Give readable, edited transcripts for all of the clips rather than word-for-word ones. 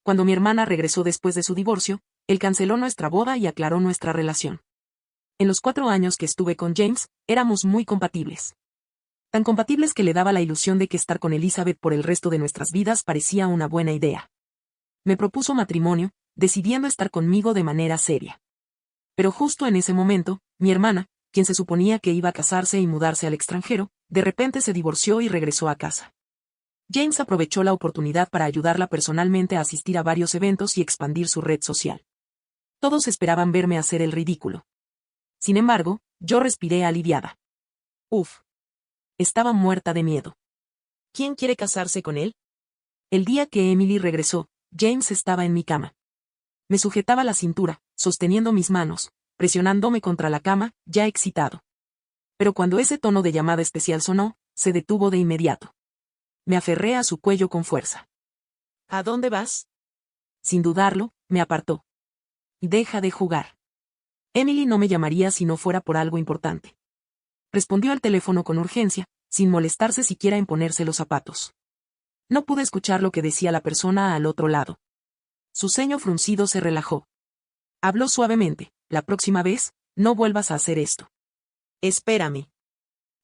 cuando mi hermana regresó después de su divorcio, él canceló nuestra boda y aclaró nuestra relación. En los 4 años que estuve con James, éramos muy compatibles. Tan compatibles que le daba la ilusión de que estar con Elizabeth por el resto de nuestras vidas parecía una buena idea. Me propuso matrimonio, decidiendo estar conmigo de manera seria. Pero justo en ese momento, mi hermana, quien se suponía que iba a casarse y mudarse al extranjero, de repente se divorció y regresó a casa. James aprovechó la oportunidad para ayudarla personalmente a asistir a varios eventos y expandir su red social. Todos esperaban verme hacer el ridículo. Sin embargo, yo respiré aliviada. Uf. Estaba muerta de miedo. ¿Quién quiere casarse con él? El día que Emily regresó, James estaba en mi cama. Me sujetaba la cintura, sosteniendo mis manos, presionándome contra la cama, ya excitado. Pero cuando ese tono de llamada especial sonó, se detuvo de inmediato. Me aferré a su cuello con fuerza. ¿A dónde vas? Sin dudarlo, me apartó. Deja de jugar. Emily no me llamaría si no fuera por algo importante. Respondió al teléfono con urgencia, sin molestarse siquiera en ponerse los zapatos. No pude escuchar lo que decía la persona al otro lado. Su ceño fruncido se relajó. Habló suavemente: la próxima vez, no vuelvas a hacer esto. Espérame.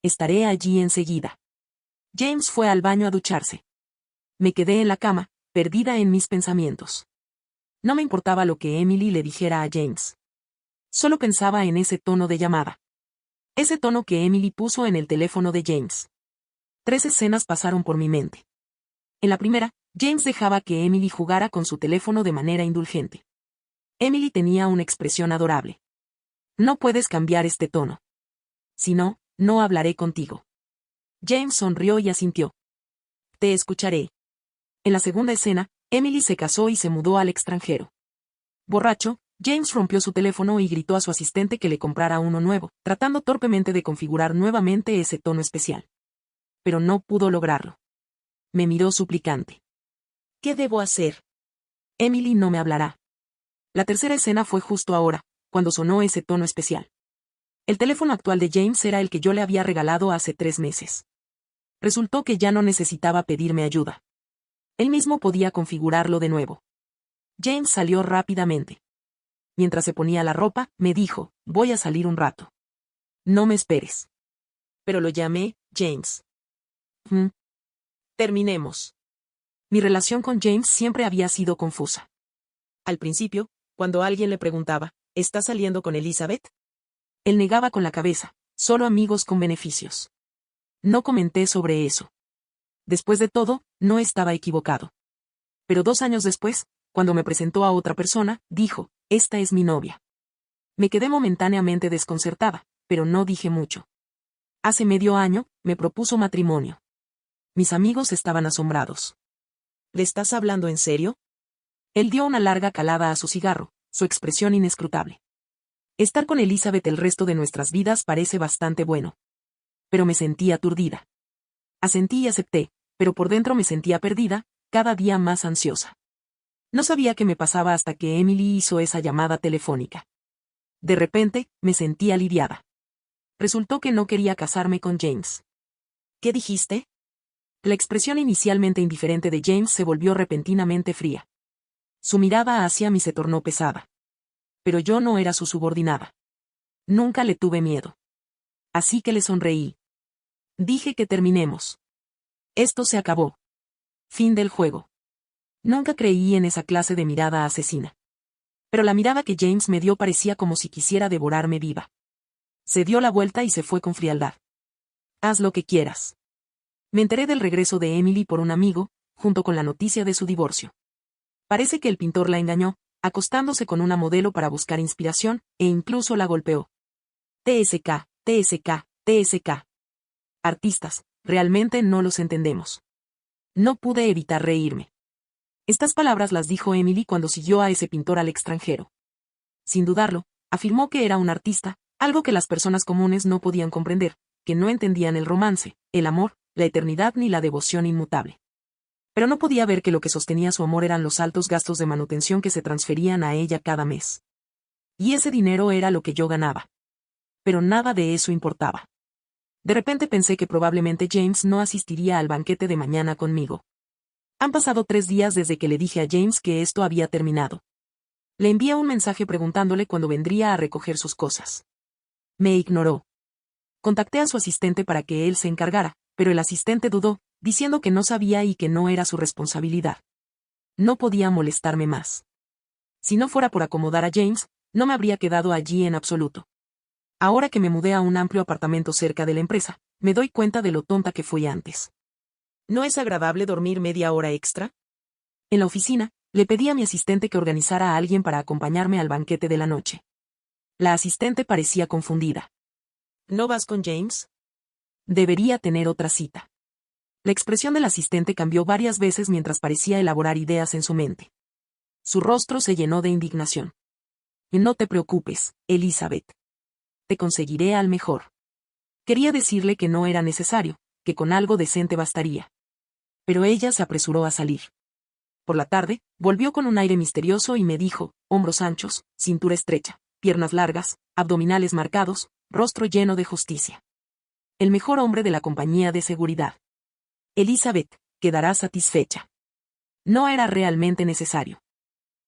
Estaré allí enseguida. James fue al baño a ducharse. Me quedé en la cama, perdida en mis pensamientos. No me importaba lo que Emily le dijera a James. Solo pensaba en ese tono de llamada. Ese tono que Emily puso en el teléfono de James. 3 escenas pasaron por mi mente. En la primera, James dejaba que Emily jugara con su teléfono de manera indulgente. Emily tenía una expresión adorable. No puedes cambiar este tono. Si no, no hablaré contigo. James sonrió y asintió. Te escucharé. En la segunda escena, Emily se casó y se mudó al extranjero. Borracho, James rompió su teléfono y gritó a su asistente que le comprara uno nuevo, tratando torpemente de configurar nuevamente ese tono especial. Pero no pudo lograrlo. Me miró suplicante. ¿Qué debo hacer? Emily no me hablará. La tercera escena fue justo ahora, cuando sonó ese tono especial. El teléfono actual de James era el que yo le había regalado hace 3 meses. Resultó que ya no necesitaba pedirme ayuda. Él mismo podía configurarlo de nuevo. James salió rápidamente. Mientras se ponía la ropa, me dijo: voy a salir un rato. No me esperes. Pero lo llamé, James. Terminemos. Mi relación con James siempre había sido confusa. Al principio, cuando alguien le preguntaba: ¿estás saliendo con Elizabeth? Él negaba con la cabeza: solo amigos con beneficios. No comenté sobre eso. Después de todo, no estaba equivocado. Pero 2 años después, cuando me presentó a otra persona, dijo: esta es mi novia. Me quedé momentáneamente desconcertada, pero no dije mucho. Hace medio año, me propuso matrimonio. Mis amigos estaban asombrados. ¿Le estás hablando en serio? Él dio una larga calada a su cigarro, su expresión inescrutable. Estar con Elizabeth el resto de nuestras vidas parece bastante bueno. Pero me sentí aturdida. Asentí y acepté, pero por dentro me sentía perdida, cada día más ansiosa. No sabía qué me pasaba hasta que Emily hizo esa llamada telefónica. De repente, me sentí aliviada. Resultó que no quería casarme con James. ¿Qué dijiste? La expresión inicialmente indiferente de James se volvió repentinamente fría. Su mirada hacia mí se tornó pesada. Pero yo no era su subordinada. Nunca le tuve miedo. Así que le sonreí. Dije que terminemos. Esto se acabó. Fin del juego. Nunca creí en esa clase de mirada asesina. Pero la mirada que James me dio parecía como si quisiera devorarme viva. Se dio la vuelta y se fue con frialdad. Haz lo que quieras. Me enteré del regreso de Emily por un amigo, junto con la noticia de su divorcio. Parece que el pintor la engañó, acostándose con una modelo para buscar inspiración, e incluso la golpeó. TSK, TSK, TSK. Artistas, realmente no los entendemos. No pude evitar reírme. Estas palabras las dijo Emily cuando siguió a ese pintor al extranjero. Sin dudarlo, afirmó que era un artista, algo que las personas comunes no podían comprender, que no entendían el romance, el amor, la eternidad ni la devoción inmutable. Pero no podía ver que lo que sostenía su amor eran los altos gastos de manutención que se transferían a ella cada mes. Y ese dinero era lo que yo ganaba. Pero nada de eso importaba. De repente pensé que probablemente James no asistiría al banquete de mañana conmigo. Han pasado 3 días desde que le dije a James que esto había terminado. Le envié un mensaje preguntándole cuándo vendría a recoger sus cosas. Me ignoró. Contacté a su asistente para que él se encargara, pero el asistente dudó, diciendo que no sabía y que no era su responsabilidad. No podía molestarme más. Si no fuera por acomodar a James, no me habría quedado allí en absoluto. Ahora que me mudé a un amplio apartamento cerca de la empresa, me doy cuenta de lo tonta que fui antes. ¿No es agradable dormir media hora extra? En la oficina, le pedí a mi asistente que organizara a alguien para acompañarme al banquete de la noche. La asistente parecía confundida. ¿No vas con James? Debería tener otra cita. La expresión del asistente cambió varias veces mientras parecía elaborar ideas en su mente. Su rostro se llenó de indignación. No te preocupes, Elizabeth. Te conseguiré al mejor. Quería decirle que no era necesario, que con algo decente bastaría. Pero ella se apresuró a salir. Por la tarde, volvió con un aire misterioso y me dijo, hombros anchos, cintura estrecha, piernas largas, abdominales marcados, rostro lleno de justicia. El mejor hombre de la compañía de seguridad. Elizabeth, quedará satisfecha. No era realmente necesario.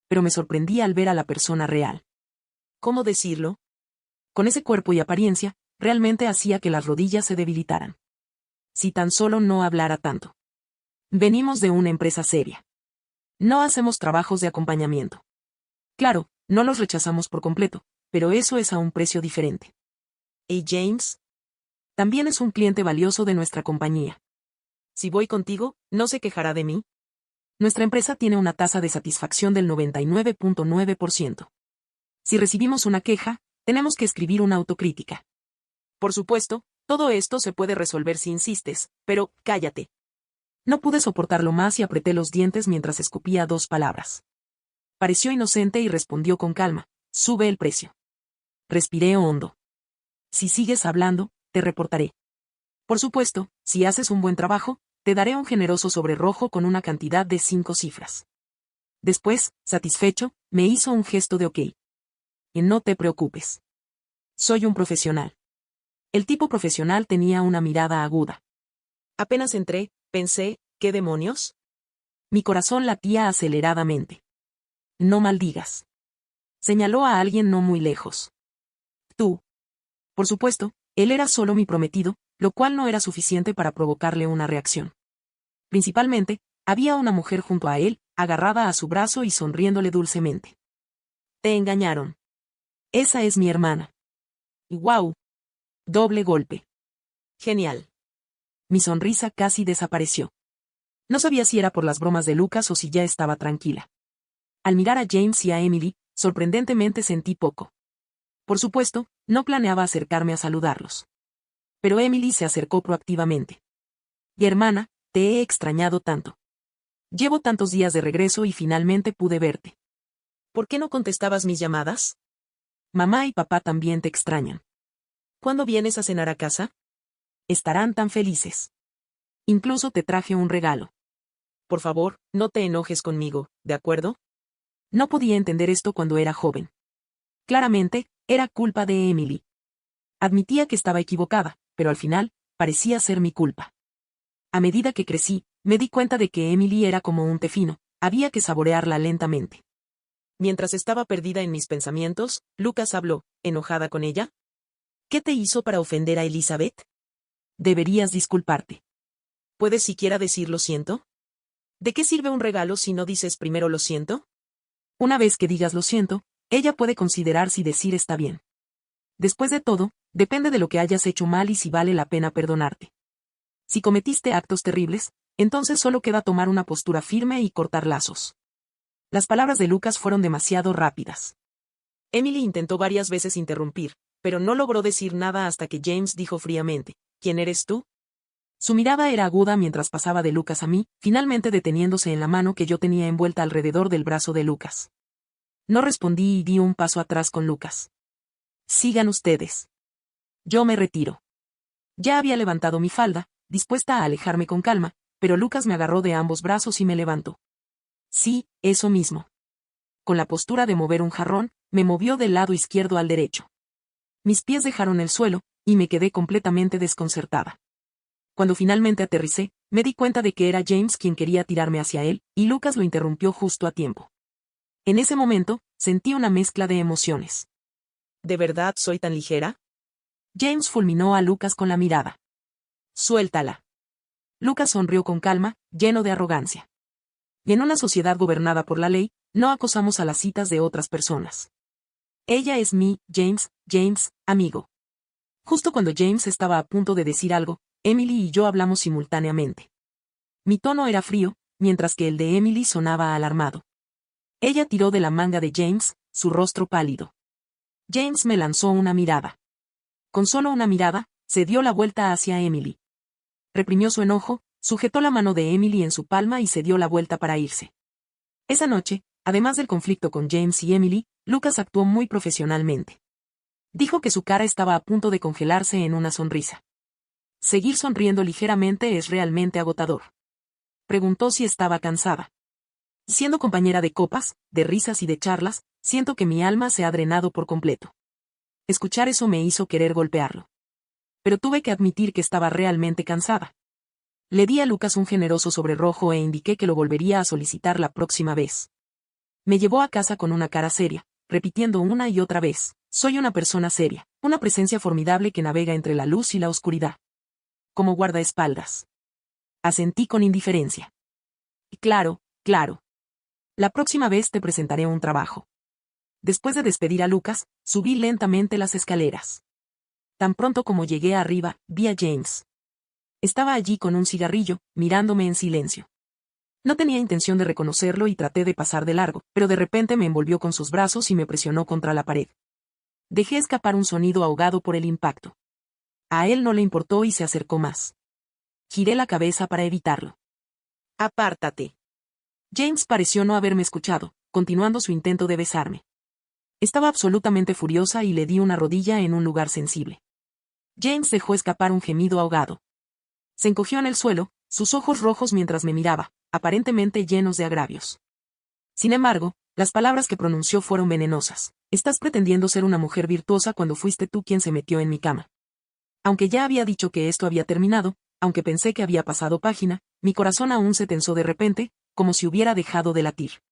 Pero me sorprendí al ver a la persona real. ¿Cómo decirlo? Con ese cuerpo y apariencia, realmente hacía que las rodillas se debilitaran. Si tan solo no hablara tanto. Venimos de una empresa seria. No hacemos trabajos de acompañamiento. Claro, no los rechazamos por completo, pero eso es a un precio diferente. ¿Y James? También es un cliente valioso de nuestra compañía. Si voy contigo, ¿no se quejará de mí? Nuestra empresa tiene una tasa de satisfacción del 99.9%. Si recibimos una queja, tenemos que escribir una autocrítica. Por supuesto, todo esto se puede resolver si insistes, pero, cállate. No pude soportarlo más y apreté los dientes mientras escupía 2 palabras. Pareció inocente y respondió con calma, sube el precio. Respiré hondo. Si sigues hablando, te reportaré. Por supuesto, si haces un buen trabajo, te daré un generoso sobre rojo con una cantidad de 5 cifras. Después, satisfecho, me hizo un gesto de ok. Y no te preocupes. Soy un profesional. El tipo profesional tenía una mirada aguda. Apenas entré, pensé, ¿qué demonios? Mi corazón latía aceleradamente. No maldigas. Señaló a alguien no muy lejos. Tú. Por supuesto, él era solo mi prometido, lo cual no era suficiente para provocarle una reacción. Principalmente, había una mujer junto a él, agarrada a su brazo y sonriéndole dulcemente. Te engañaron. Esa es mi hermana. ¡Guau! Doble golpe. Genial. Mi sonrisa casi desapareció. No sabía si era por las bromas de Lucas o si ya estaba tranquila. Al mirar a James y a Emily, sorprendentemente sentí poco. Por supuesto, no planeaba acercarme a saludarlos. Pero Emily se acercó proactivamente. Y hermana, te he extrañado tanto. Llevo tantos días de regreso y finalmente pude verte. ¿Por qué no contestabas mis llamadas? Mamá y papá también te extrañan. ¿Cuándo vienes a cenar a casa? Estarán tan felices. Incluso te traje un regalo. Por favor, no te enojes conmigo, ¿de acuerdo? No podía entender esto cuando era joven. Claramente, era culpa de Emily. Admitía que estaba equivocada, pero al final, parecía ser mi culpa. A medida que crecí, me di cuenta de que Emily era como un té fino, había que saborearla lentamente. Mientras estaba perdida en mis pensamientos, Lucas habló, enojada con ella. ¿Qué te hizo para ofender a Elizabeth? Deberías disculparte. ¿Puedes siquiera decir lo siento? ¿De qué sirve un regalo si no dices primero lo siento? Una vez que digas lo siento, ella puede considerar si decir está bien. Después de todo, depende de lo que hayas hecho mal y si vale la pena perdonarte. Si cometiste actos terribles, entonces solo queda tomar una postura firme y cortar lazos. Las palabras de Lucas fueron demasiado rápidas. Emily intentó varias veces interrumpir, pero no logró decir nada hasta que James dijo fríamente, ¿quién eres tú? Su mirada era aguda mientras pasaba de Lucas a mí, finalmente deteniéndose en la mano que yo tenía envuelta alrededor del brazo de Lucas. No respondí y di un paso atrás con Lucas. Sigan ustedes. Yo me retiro. Ya había levantado mi falda, dispuesta a alejarme con calma, pero Lucas me agarró de ambos brazos y me levantó. Sí, eso mismo. Con la postura de mover un jarrón, me movió del lado izquierdo al derecho. Mis pies dejaron el suelo, y me quedé completamente desconcertada. Cuando finalmente aterricé, Me di cuenta de que era James quien quería tirarme hacia él, y Lucas lo interrumpió justo a tiempo. En ese momento, sentí una mezcla de emociones. ¿De verdad soy tan ligera? James fulminó a Lucas con la mirada. Suéltala. Lucas sonrió con calma, lleno de arrogancia. En una sociedad gobernada por la ley, no acosamos a las citas de otras personas. Ella es James, amigo. Justo cuando James estaba a punto de decir algo, Emily y yo hablamos simultáneamente. Mi tono era frío, mientras que el de Emily sonaba alarmado. Ella tiró de la manga de James, su rostro pálido. James me lanzó una mirada. Con solo una mirada, se dio la vuelta hacia Emily. Reprimió su enojo, sujetó la mano de Emily en su palma y se dio la vuelta para irse. Esa noche, además del conflicto con James y Emily, Lucas actuó muy profesionalmente. Dijo que su cara estaba a punto de congelarse en una sonrisa. Seguir sonriendo ligeramente es realmente agotador. Preguntó si estaba cansada. Siendo compañera de copas, de risas y de charlas, siento que mi alma se ha drenado por completo. Escuchar eso me hizo querer golpearlo. Pero tuve que admitir que estaba realmente cansada. Le di a Lucas un generoso sobre rojo e indiqué que lo volvería a solicitar la próxima vez. Me llevó a casa con una cara seria, repitiendo una y otra vez: soy una persona seria, una presencia formidable que navega entre la luz y la oscuridad. Como guardaespaldas. Asentí con indiferencia. Claro. La próxima vez te presentaré un trabajo. Después de despedir a Lucas, subí lentamente las escaleras. Tan pronto como llegué arriba, vi a James. Estaba allí con un cigarrillo, mirándome en silencio. No tenía intención de reconocerlo y traté de pasar de largo, pero de repente me envolvió con sus brazos y me presionó contra la pared. Dejé escapar un sonido ahogado por el impacto. A él no le importó y se acercó más. Giré la cabeza para evitarlo. Apártate. James pareció no haberme escuchado, continuando su intento de besarme. Estaba absolutamente furiosa y le di una rodilla en un lugar sensible. James dejó escapar un gemido ahogado. Se encogió en el suelo, sus ojos rojos mientras me miraba, aparentemente llenos de agravios. Sin embargo, las palabras que pronunció fueron venenosas. Estás pretendiendo ser una mujer virtuosa cuando fuiste tú quien se metió en mi cama. Aunque ya había dicho que esto había terminado, aunque pensé que había pasado página, mi corazón aún se tensó de repente, como si hubiera dejado de latir.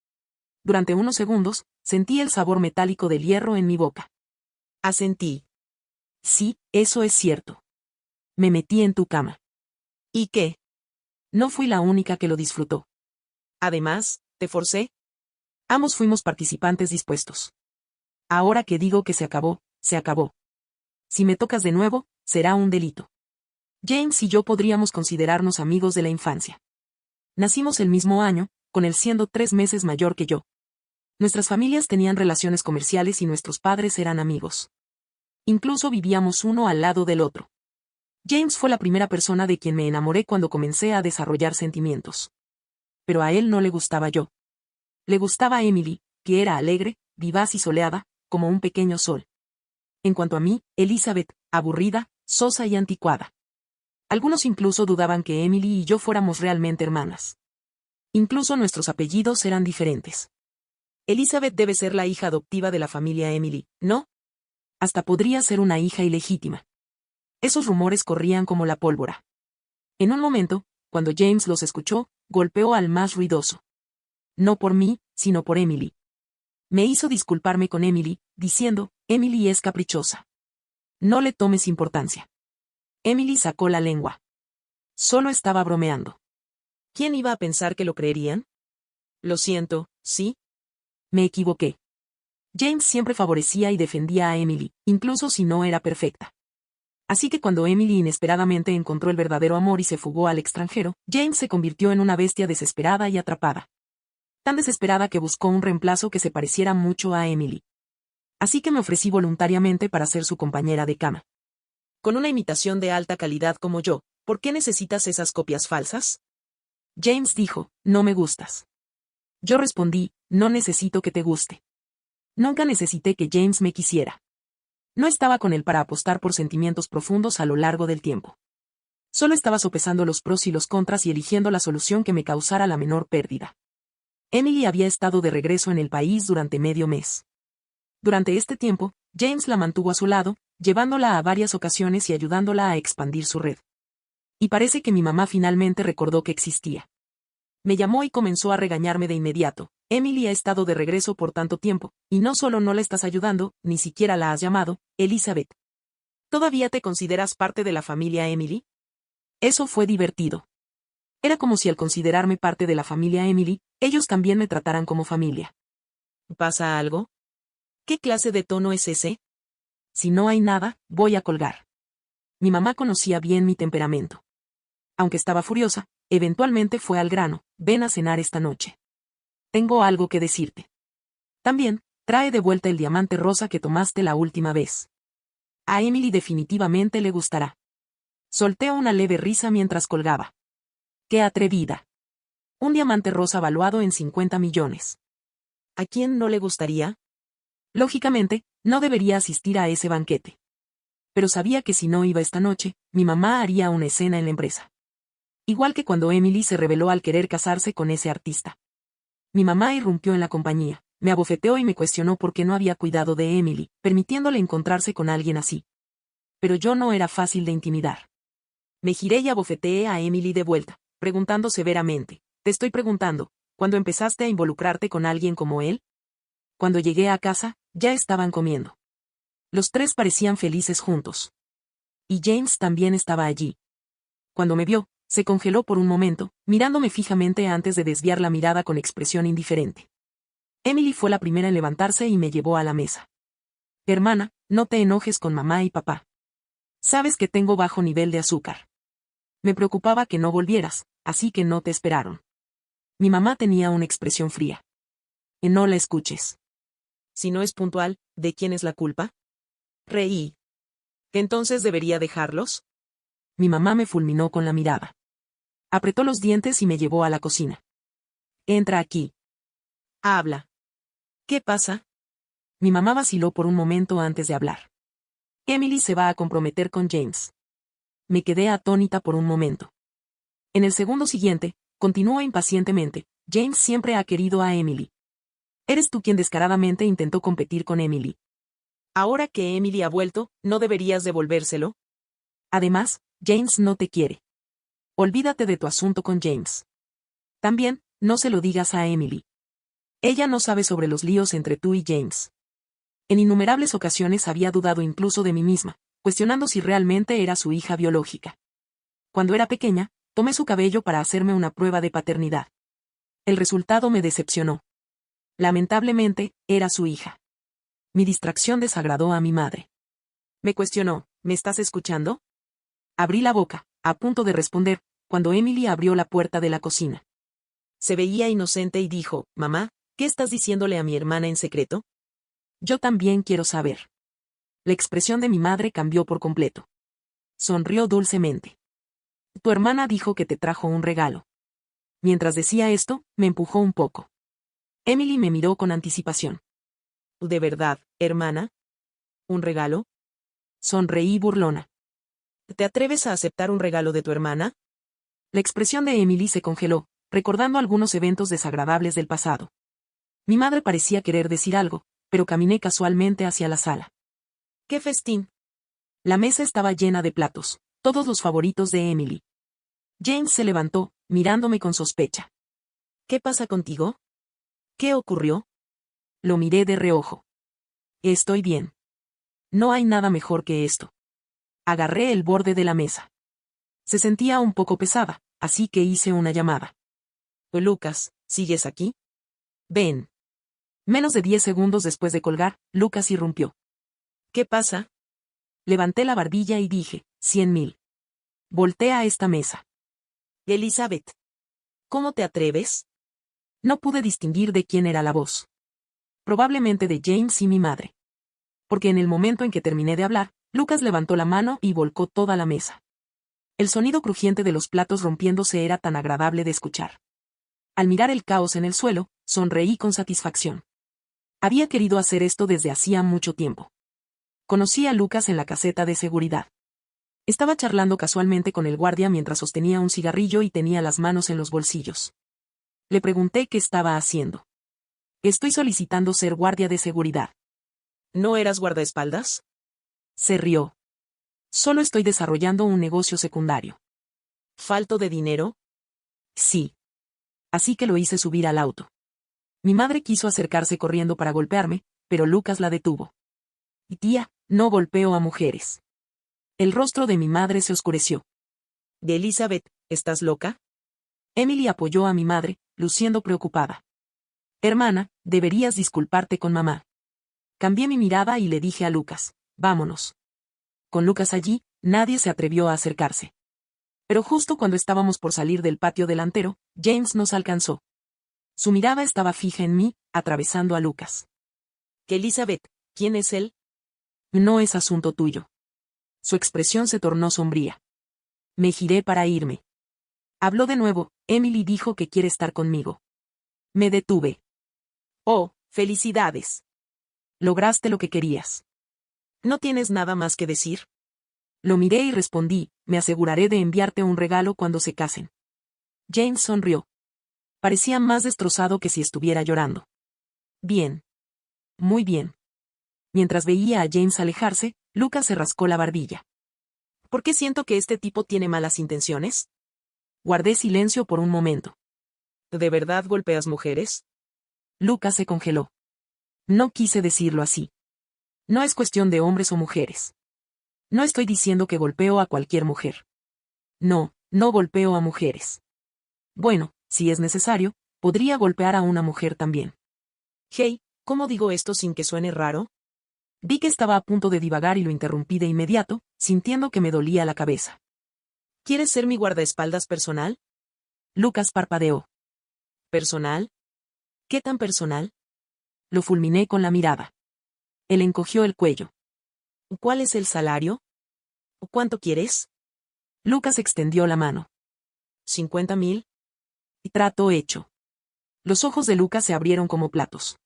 Durante unos segundos, sentí el sabor metálico del hierro en mi boca. Asentí. Sí, eso es cierto. Me metí en tu cama. ¿Y qué? No fui la única que lo disfrutó. Además, ¿te forcé? Ambos fuimos participantes dispuestos. Ahora que digo que se acabó, se acabó. Si me tocas de nuevo, será un delito. James y yo podríamos considerarnos amigos de la infancia. Nacimos el mismo año, con él siendo 3 meses mayor que yo. Nuestras familias tenían relaciones comerciales y nuestros padres eran amigos. Incluso vivíamos uno al lado del otro. James fue la primera persona de quien me enamoré cuando comencé a desarrollar sentimientos. Pero a él no le gustaba yo. Le gustaba Emily, que era alegre, vivaz y soleada, como un pequeño sol. En cuanto a mí, Elizabeth, aburrida, sosa y anticuada. Algunos incluso dudaban que Emily y yo fuéramos realmente hermanas. Incluso nuestros apellidos eran diferentes. Elizabeth debe ser la hija adoptiva de la familia Emily, ¿no? Hasta podría ser una hija ilegítima. Esos rumores corrían como la pólvora. En un momento, cuando James los escuchó, golpeó al más ruidoso. No por mí, sino por Emily. Me hizo disculparme con Emily, diciendo: Emily es caprichosa. No le tomes importancia. Emily sacó la lengua. Solo estaba bromeando. ¿Quién iba a pensar que lo creerían? Lo siento, ¿sí? Me equivoqué. James siempre favorecía y defendía a Emily, incluso si no era perfecta. Así que cuando Emily inesperadamente encontró el verdadero amor y se fugó al extranjero, James se convirtió en una bestia desesperada y atrapada. Tan desesperada que buscó un reemplazo que se pareciera mucho a Emily. Así que me ofrecí voluntariamente para ser su compañera de cama. Con una imitación de alta calidad como yo, ¿por qué necesitas esas copias falsas? James dijo: no me gustas. Yo respondí: no necesito que te guste. Nunca necesité que James me quisiera. No estaba con él para apostar por sentimientos profundos a lo largo del tiempo. Solo estaba sopesando los pros y los contras y eligiendo la solución que me causara la menor pérdida. Emily había estado de regreso en el país durante medio mes. Durante este tiempo, James la mantuvo a su lado, llevándola a varias ocasiones y ayudándola a expandir su red. Y parece que mi mamá finalmente recordó que existía. Me llamó y comenzó a regañarme de inmediato. Emily ha estado de regreso por tanto tiempo, y no solo no la estás ayudando, ni siquiera la has llamado, Elizabeth. ¿Todavía te consideras parte de la familia Emily? Eso fue divertido. Era como si al considerarme parte de la familia Emily, ellos también me trataran como familia. ¿Pasa algo? ¿Qué clase de tono es ese? Si no hay nada, voy a colgar. Mi mamá conocía bien mi temperamento. Aunque estaba furiosa, eventualmente fue al grano. Ven a cenar esta noche. Tengo algo que decirte. También, trae de vuelta el diamante rosa que tomaste la última vez. A Emily definitivamente le gustará. Solté una leve risa mientras colgaba. ¡Qué atrevida! Un diamante rosa valuado en 50 millones. ¿A quién no le gustaría? Lógicamente, no debería asistir a ese banquete. Pero sabía que si no iba esta noche, mi mamá haría una escena en la empresa. Igual que cuando Emily se rebeló al querer casarse con ese artista. Mi mamá irrumpió en la compañía, me abofeteó y me cuestionó por qué no había cuidado de Emily, permitiéndole encontrarse con alguien así. Pero yo no era fácil de intimidar. Me giré y abofeteé a Emily de vuelta, preguntando severamente, te estoy preguntando, ¿cuándo empezaste a involucrarte con alguien como él? Cuando llegué a casa, ya estaban comiendo. Los tres parecían felices juntos. Y James también estaba allí. Cuando me vio, se congeló por un momento, mirándome fijamente antes de desviar la mirada con expresión indiferente. Emily fue la primera en levantarse y me llevó a la mesa. Hermana, no te enojes con mamá y papá. Sabes que tengo bajo nivel de azúcar. Me preocupaba que no volvieras, así que no te esperaron. Mi mamá tenía una expresión fría. No la escuches. Si no es puntual, ¿de quién es la culpa? Reí. ¿Entonces debería dejarlos? Mi mamá me fulminó con la mirada. Apretó los dientes y me llevó a la cocina. Entra aquí. Habla. ¿Qué pasa? Mi mamá vaciló por un momento antes de hablar. Emily se va a comprometer con James. Me quedé atónita por un momento. En el segundo siguiente, continuó impacientemente, James siempre ha querido a Emily. Eres tú quien descaradamente intentó competir con Emily. Ahora que Emily ha vuelto, ¿no deberías devolvérselo? Además, James no te quiere. Olvídate de tu asunto con James. También, no se lo digas a Emily. Ella no sabe sobre los líos entre tú y James. En innumerables ocasiones había dudado incluso de mí misma, cuestionando si realmente era su hija biológica. Cuando era pequeña, tomé su cabello para hacerme una prueba de paternidad. El resultado me decepcionó. Lamentablemente, era su hija. Mi distracción desagradó a mi madre. Me cuestionó, ¿me estás escuchando? Abrí la boca, a punto de responder, cuando Emily abrió la puerta de la cocina. Se veía inocente y dijo, mamá, ¿qué estás diciéndole a mi hermana en secreto? Yo también quiero saber. La expresión de mi madre cambió por completo. Sonrió dulcemente. Tu hermana dijo que te trajo un regalo. Mientras decía esto, me empujó un poco. Emily me miró con anticipación. ¿De verdad, hermana? ¿Un regalo? Sonreí burlona. ¿Te atreves a aceptar un regalo de tu hermana? La expresión de Emily se congeló, recordando algunos eventos desagradables del pasado. Mi madre parecía querer decir algo, pero caminé casualmente hacia la sala. ¡Qué festín! La mesa estaba llena de platos, todos los favoritos de Emily. James se levantó, mirándome con sospecha. ¿Qué pasa contigo? ¿Qué ocurrió? Lo miré de reojo. Estoy bien. No hay nada mejor que esto. Agarré el borde de la mesa. Se sentía un poco pesada, así que hice una llamada. Lucas, ¿sigues aquí? Ven. Menos de 10 segundos después de colgar, Lucas irrumpió. ¿Qué pasa? Levanté la barbilla y dije, 100.000. Voltea a esta mesa. Elizabeth. ¿Cómo te atreves? No pude distinguir de quién era la voz. Probablemente de James y mi madre. Porque en el momento en que terminé de hablar, Lucas levantó la mano y volcó toda la mesa. El sonido crujiente de los platos rompiéndose era tan agradable de escuchar. Al mirar el caos en el suelo, sonreí con satisfacción. Había querido hacer esto desde hacía mucho tiempo. Conocí a Lucas en la caseta de seguridad. Estaba charlando casualmente con el guardia mientras sostenía un cigarrillo y tenía las manos en los bolsillos. Le pregunté qué estaba haciendo. Estoy solicitando ser guardia de seguridad. ¿No eras guardaespaldas? Se rió. Solo estoy desarrollando un negocio secundario. ¿Falto de dinero? Sí. Así que lo hice subir al auto. Mi madre quiso acercarse corriendo para golpearme, pero Lucas la detuvo. Y tía, no golpeo a mujeres. El rostro de mi madre se oscureció. ¿De Elizabeth, estás loca? Emily apoyó a mi madre, luciendo preocupada. Hermana, deberías disculparte con mamá. Cambié mi mirada y le dije a Lucas, vámonos. Con Lucas allí, nadie se atrevió a acercarse. Pero justo cuando estábamos por salir del patio delantero, James nos alcanzó. Su mirada estaba fija en mí, atravesando a Lucas. ¿Que Elizabeth, quién es él? No es asunto tuyo. Su expresión se tornó sombría. Me giré para irme. Habló de nuevo, Emily dijo que quiere estar conmigo. Me detuve. Oh, felicidades. Lograste lo que querías. ¿No tienes nada más que decir? Lo miré y respondí, me aseguraré de enviarte un regalo cuando se casen. James sonrió. Parecía más destrozado que si estuviera llorando. Bien. Muy bien. Mientras veía a James alejarse, Lucas se rascó la barbilla. ¿Por qué siento que este tipo tiene malas intenciones? Guardé silencio por un momento. ¿De verdad golpeas mujeres? Lucas se congeló. No quise decirlo así. No es cuestión de hombres o mujeres. No estoy diciendo que golpeo a cualquier mujer. No, no golpeo a mujeres. Bueno, si es necesario, podría golpear a una mujer también. Hey, ¿cómo digo esto sin que suene raro? Vi que estaba a punto de divagar y lo interrumpí de inmediato, sintiendo que me dolía la cabeza. ¿Quieres ser mi guardaespaldas personal? Lucas parpadeó. ¿Personal? ¿Qué tan personal? Lo fulminé con la mirada. Él encogió el cuello. ¿Cuál es el salario? ¿Cuánto quieres? Lucas extendió la mano. 50,000. Y trato hecho. Los ojos de Lucas se abrieron como platos.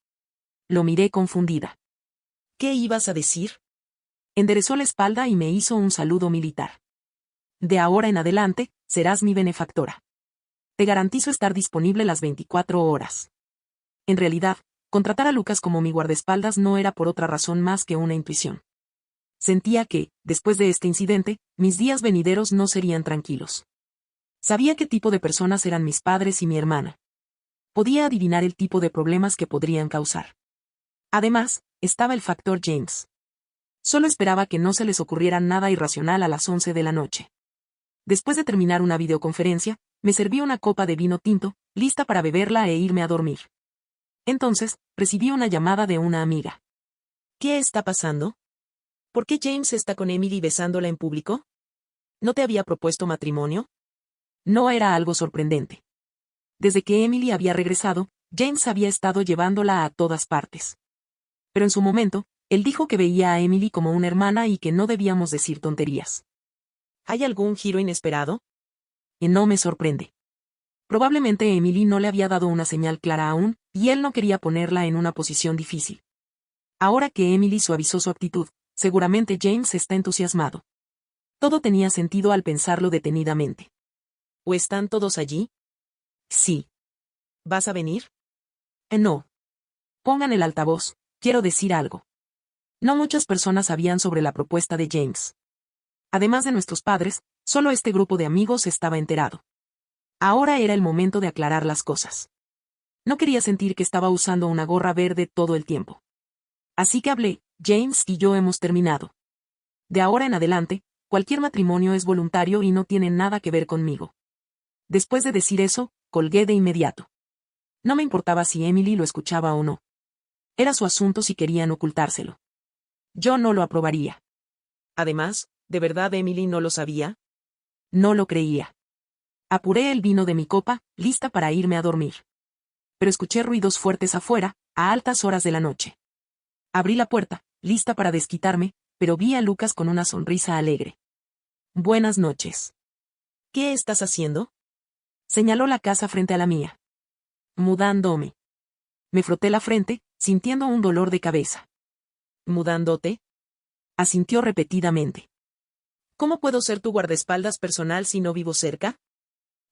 Lo miré confundida. ¿Qué ibas a decir? Enderezó la espalda y me hizo un saludo militar. De ahora en adelante, serás mi benefactora. Te garantizo estar disponible las 24 horas. En realidad, contratar a Lucas como mi guardaespaldas no era por otra razón más que una intuición. Sentía que, después de este incidente, mis días venideros no serían tranquilos. Sabía qué tipo de personas eran mis padres y mi hermana. Podía adivinar el tipo de problemas que podrían causar. Además, estaba el factor James. Solo esperaba que no se les ocurriera nada irracional a las 11 de la noche. Después de terminar una videoconferencia, me serví una copa de vino tinto, lista para beberla e irme a dormir. Entonces, recibí una llamada de una amiga. ¿Qué está pasando? ¿Por qué James está con Emily besándola en público? ¿No te había propuesto matrimonio? No era algo sorprendente. Desde que Emily había regresado, James había estado llevándola a todas partes. Pero en su momento, él dijo que veía a Emily como una hermana y que no debíamos decir tonterías. ¿Hay algún giro inesperado? Y no me sorprende. Probablemente Emily no le había dado una señal clara aún, y él no quería ponerla en una posición difícil. Ahora que Emily suavizó su actitud, seguramente James está entusiasmado. Todo tenía sentido al pensarlo detenidamente. ¿O están todos allí? Sí. ¿Vas a venir? No. Pongan el altavoz, quiero decir algo. No muchas personas sabían sobre la propuesta de James. Además de nuestros padres, solo este grupo de amigos estaba enterado. Ahora era el momento de aclarar las cosas. No quería sentir que estaba usando una gorra verde todo el tiempo. Así que hablé, James y yo hemos terminado. De ahora en adelante, cualquier matrimonio es voluntario y no tiene nada que ver conmigo. Después de decir eso, colgué de inmediato. No me importaba si Emily lo escuchaba o no. Era su asunto si querían ocultárselo. Yo no lo aprobaría. Además, ¿de verdad Emily no lo sabía? No lo creía. Apuré el vino de mi copa, lista para irme a dormir. Pero escuché ruidos fuertes afuera, a altas horas de la noche. Abrí la puerta, lista para desquitarme, pero vi a Lucas con una sonrisa alegre. Buenas noches. ¿Qué estás haciendo? Señaló la casa frente a la mía. Mudándome. Me froté la frente, sintiendo un dolor de cabeza. ¿Mudándote? Asintió repetidamente. ¿Cómo puedo ser tu guardaespaldas personal si no vivo cerca?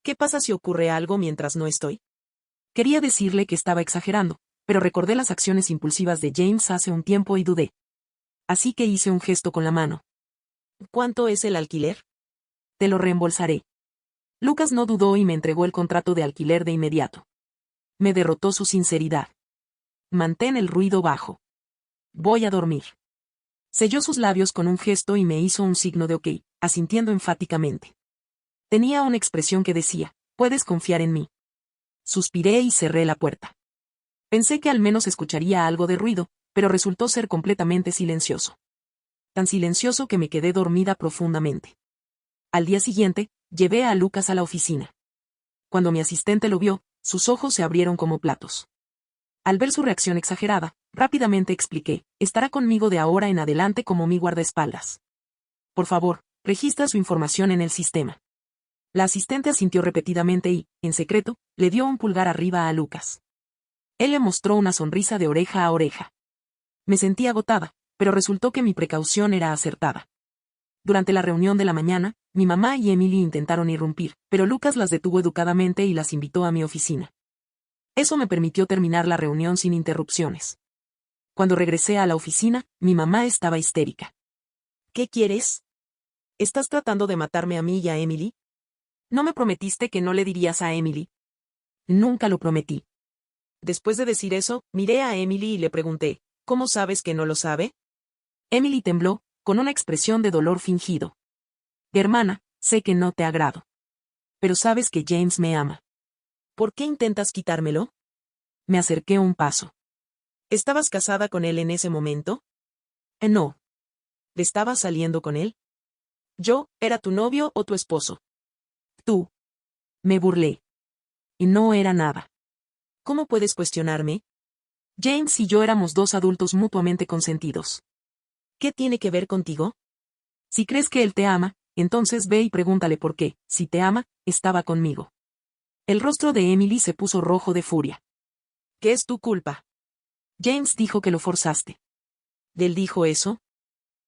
¿Qué pasa si ocurre algo mientras no estoy? Quería decirle que estaba exagerando, pero recordé las acciones impulsivas de James hace un tiempo y dudé. Así que hice un gesto con la mano. ¿Cuánto es el alquiler? Te lo reembolsaré. Lucas no dudó y me entregó el contrato de alquiler de inmediato. Me derrotó su sinceridad. Mantén el ruido bajo. Voy a dormir. Selló sus labios con un gesto y me hizo un signo de ok, asintiendo enfáticamente. Tenía una expresión que decía, puedes confiar en mí. Suspiré y cerré la puerta. Pensé que al menos escucharía algo de ruido, pero resultó ser completamente silencioso. Tan silencioso que me quedé dormida profundamente. Al día siguiente, llevé a Lucas a la oficina. Cuando mi asistente lo vio, sus ojos se abrieron como platos. Al ver su reacción exagerada, rápidamente expliqué, estará conmigo de ahora en adelante como mi guardaespaldas. Por favor, registra su información en el sistema. La asistente asintió repetidamente y, en secreto, le dio un pulgar arriba a Lucas. Él le mostró una sonrisa de oreja a oreja. Me sentí agotada, pero resultó que mi precaución era acertada. Durante la reunión de la mañana, mi mamá y Emily intentaron irrumpir, pero Lucas las detuvo educadamente y las invitó a mi oficina. Eso me permitió terminar la reunión sin interrupciones. Cuando regresé a la oficina, mi mamá estaba histérica. ¿Qué quieres? ¿Estás tratando de matarme a mí y a Emily? ¿No me prometiste que no le dirías a Emily? Nunca lo prometí. Después de decir eso, miré a Emily y le pregunté, ¿cómo sabes que no lo sabe? Emily tembló, con una expresión de dolor fingido. Hermana, sé que no te agrado. Pero sabes que James me ama. ¿Por qué intentas quitármelo? Me acerqué un paso. ¿Estabas casada con él en ese momento? No. ¿Estabas saliendo con él? ¿Yo, era tu novio o tu esposo? Tú. Me burlé. Y no era nada. ¿Cómo puedes cuestionarme? James y yo éramos dos adultos mutuamente consentidos. ¿Qué tiene que ver contigo? Si crees que él te ama, entonces ve y pregúntale por qué, si te ama, estaba conmigo. El rostro de Emily se puso rojo de furia. ¿Qué es tu culpa? James dijo que lo forzaste. ¿Él dijo eso?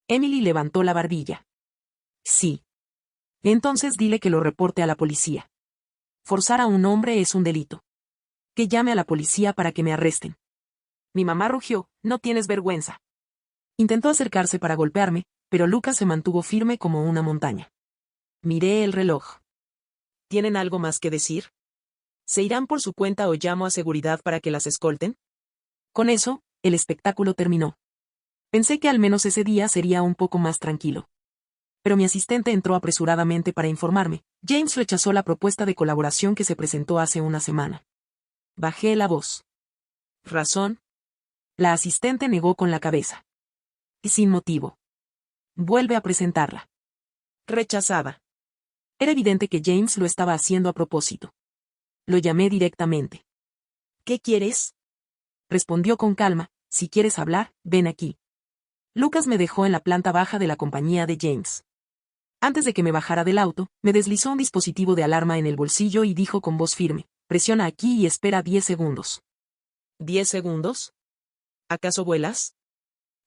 Emily levantó la barbilla. Sí. Entonces dile que lo reporte a la policía. Forzar a un hombre es un delito. Que llame a la policía para que me arresten. Mi mamá rugió, no tienes vergüenza. Intentó acercarse para golpearme, pero Lucas se mantuvo firme como una montaña. Miré el reloj. ¿Tienen algo más que decir? ¿Se irán por su cuenta o llamo a seguridad para que las escolten? Con eso, el espectáculo terminó. Pensé que al menos ese día sería un poco más tranquilo. Pero mi asistente entró apresuradamente para informarme. James rechazó la propuesta de colaboración que se presentó hace una semana. Bajé la voz. ¿Razón? La asistente negó con la cabeza. Y sin motivo. Vuelve a presentarla. Rechazada. Era evidente que James lo estaba haciendo a propósito. Lo llamé directamente. ¿Qué quieres? Respondió con calma, si quieres hablar, ven aquí. Lucas me dejó en la planta baja de la compañía de James. Antes de que me bajara del auto, me deslizó un dispositivo de alarma en el bolsillo y dijo con voz firme, presiona aquí y espera 10 segundos. ¿10 segundos? ¿Acaso vuelas?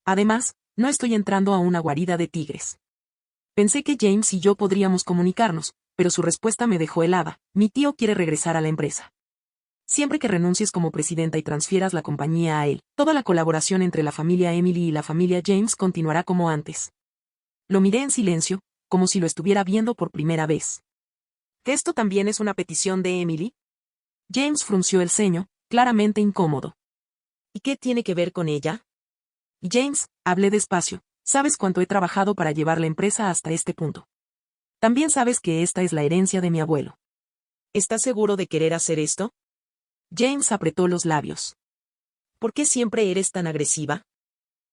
Además, no estoy entrando a una guarida de tigres. Pensé que James y yo podríamos comunicarnos, pero su respuesta me dejó helada. Mi tío quiere regresar a la empresa. Siempre que renuncies como presidenta y transfieras la compañía a él, toda la colaboración entre la familia Emily y la familia James continuará como antes. Lo miré en silencio, como si lo estuviera viendo por primera vez. ¿Que esto también es una petición de Emily? James frunció el ceño, claramente incómodo. ¿Y qué tiene que ver con ella? James, hablé despacio, sabes cuánto he trabajado para llevar la empresa hasta este punto. También sabes que esta es la herencia de mi abuelo. ¿Estás seguro de querer hacer esto? James apretó los labios. ¿Por qué siempre eres tan agresiva?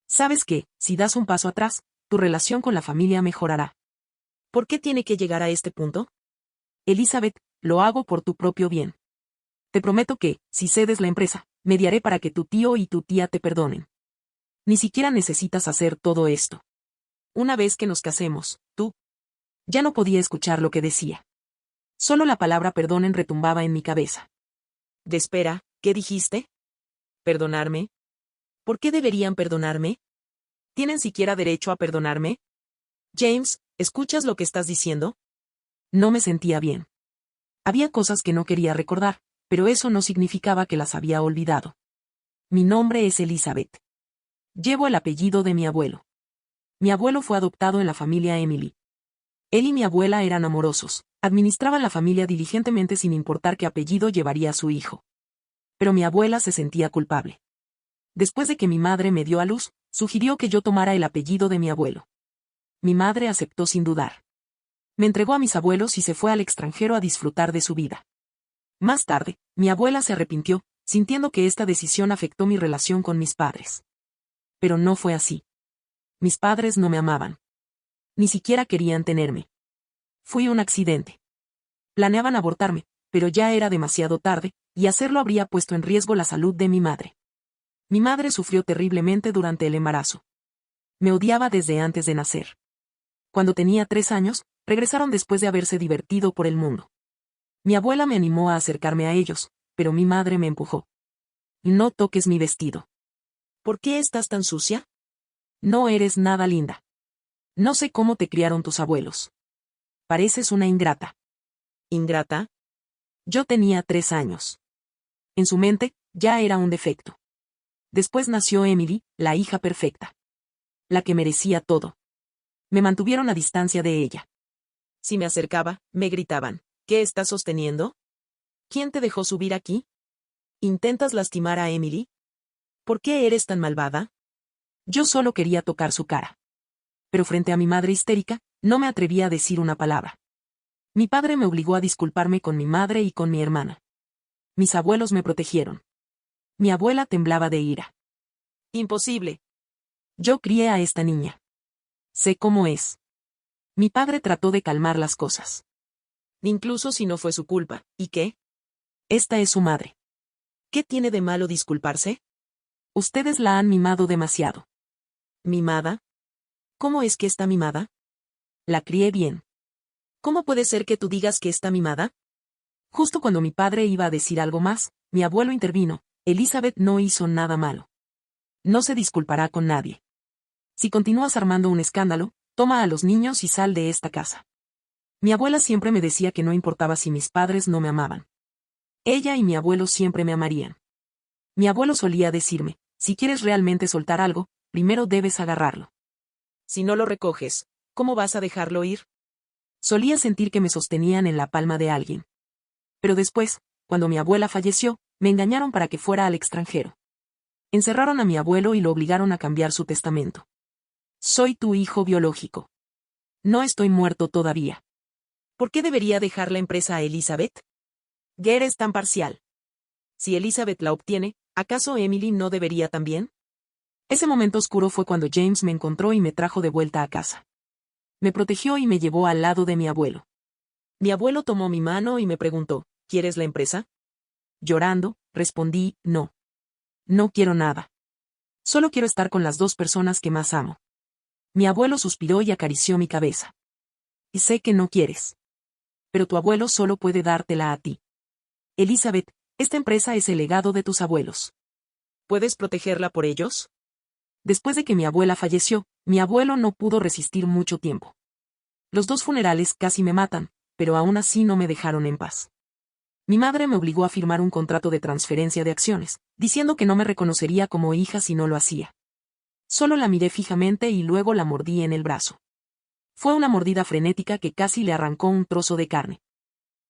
Sabes que, si das un paso atrás, tu relación con la familia mejorará. ¿Por qué tiene que llegar a este punto? Elizabeth, lo hago por tu propio bien. Te prometo que, si cedes la empresa, mediaré para que tu tío y tu tía te perdonen. Ni siquiera necesitas hacer todo esto. Una vez que nos casemos, tú. Ya no podía escuchar lo que decía. Solo la palabra perdonen retumbaba en mi cabeza. Espera, ¿qué dijiste? ¿Perdonarme? ¿Por qué deberían perdonarme? ¿Tienen siquiera derecho a perdonarme? James, ¿escuchas lo que estás diciendo? No me sentía bien. Había cosas que no quería recordar, pero eso no significaba que las había olvidado. Mi nombre es Elizabeth. Llevo el apellido de mi abuelo. Mi abuelo fue adoptado en la familia Emily. Él y mi abuela eran amorosos, Administraban la familia diligentemente sin importar qué apellido llevaría su hijo. Pero mi abuela se sentía culpable. Después de que mi madre me dio a luz, sugirió que yo tomara el apellido de mi abuelo. Mi madre aceptó sin dudar. Me entregó a mis abuelos y se fue al extranjero a disfrutar de su vida. Más tarde, mi abuela se arrepintió, sintiendo que esta decisión afectó mi relación con mis padres. Pero no fue así. Mis padres no me amaban. Ni siquiera querían tenerme. Fui un accidente. Planeaban abortarme, pero ya era demasiado tarde, y hacerlo habría puesto en riesgo la salud de mi madre. Mi madre sufrió terriblemente durante el embarazo. Me odiaba desde antes de nacer. Cuando tenía 3 años, regresaron después de haberse divertido por el mundo. Mi abuela me animó a acercarme a ellos, pero mi madre me empujó. No toques mi vestido. ¿Por qué estás tan sucia? No eres nada linda. No sé cómo te criaron tus abuelos. Pareces una ingrata. ¿Ingrata? Yo tenía 3 años. En su mente, ya era un defecto. Después nació Emily, la hija perfecta. La que merecía todo. Me mantuvieron a distancia de ella. Si me acercaba, me gritaban, ¿qué estás sosteniendo? ¿Quién te dejó subir aquí? ¿Intentas lastimar a Emily? ¿Por qué eres tan malvada? Yo solo quería tocar su cara. Pero frente a mi madre histérica, no me atrevía a decir una palabra. Mi padre me obligó a disculparme con mi madre y con mi hermana. Mis abuelos me protegieron. Mi abuela temblaba de ira. Imposible. Yo crié a esta niña. Sé cómo es. Mi padre trató de calmar las cosas. Incluso si no fue su culpa. ¿Y qué? Esta es su madre. ¿Qué tiene de malo disculparse? Ustedes la han mimado demasiado. ¿Mimada? ¿Cómo es que está mimada? La crié bien. ¿Cómo puede ser que tú digas que está mimada? Justo cuando mi padre iba a decir algo más, mi abuelo intervino. Elizabeth no hizo nada malo. No se disculpará con nadie. Si continúas armando un escándalo, toma a los niños y sal de esta casa. Mi abuela siempre me decía que no importaba si mis padres no me amaban. Ella y mi abuelo siempre me amarían. Mi abuelo solía decirme, si quieres realmente soltar algo, primero debes agarrarlo. Si no lo recoges, ¿cómo vas a dejarlo ir? Solía sentir que me sostenían en la palma de alguien. Pero después, cuando mi abuela falleció, me engañaron para que fuera al extranjero. Encerraron a mi abuelo y lo obligaron a cambiar su testamento. Soy tu hijo biológico. No estoy muerto todavía. ¿Por qué debería dejar la empresa a Elizabeth? ¿Qué es tan parcial? Si Elizabeth la obtiene, ¿acaso Emily no debería también? Ese momento oscuro fue cuando James me encontró y me trajo de vuelta a casa. Me protegió y me llevó al lado de mi abuelo. Mi abuelo tomó mi mano y me preguntó, ¿quieres la empresa? Llorando, respondí, no. No quiero nada. Solo quiero estar con las 2 personas que más amo. Mi abuelo suspiró y acarició mi cabeza. Y sé que no quieres. Pero tu abuelo solo puede dártela a ti. Elizabeth, esta empresa es el legado de tus abuelos. ¿Puedes protegerla por ellos? Después de que mi abuela falleció, mi abuelo no pudo resistir mucho tiempo. Los 2 funerales casi me matan, pero aún así no me dejaron en paz. Mi madre me obligó a firmar un contrato de transferencia de acciones, diciendo que no me reconocería como hija si no lo hacía. Solo la miré fijamente y luego la mordí en el brazo. Fue una mordida frenética que casi le arrancó un trozo de carne.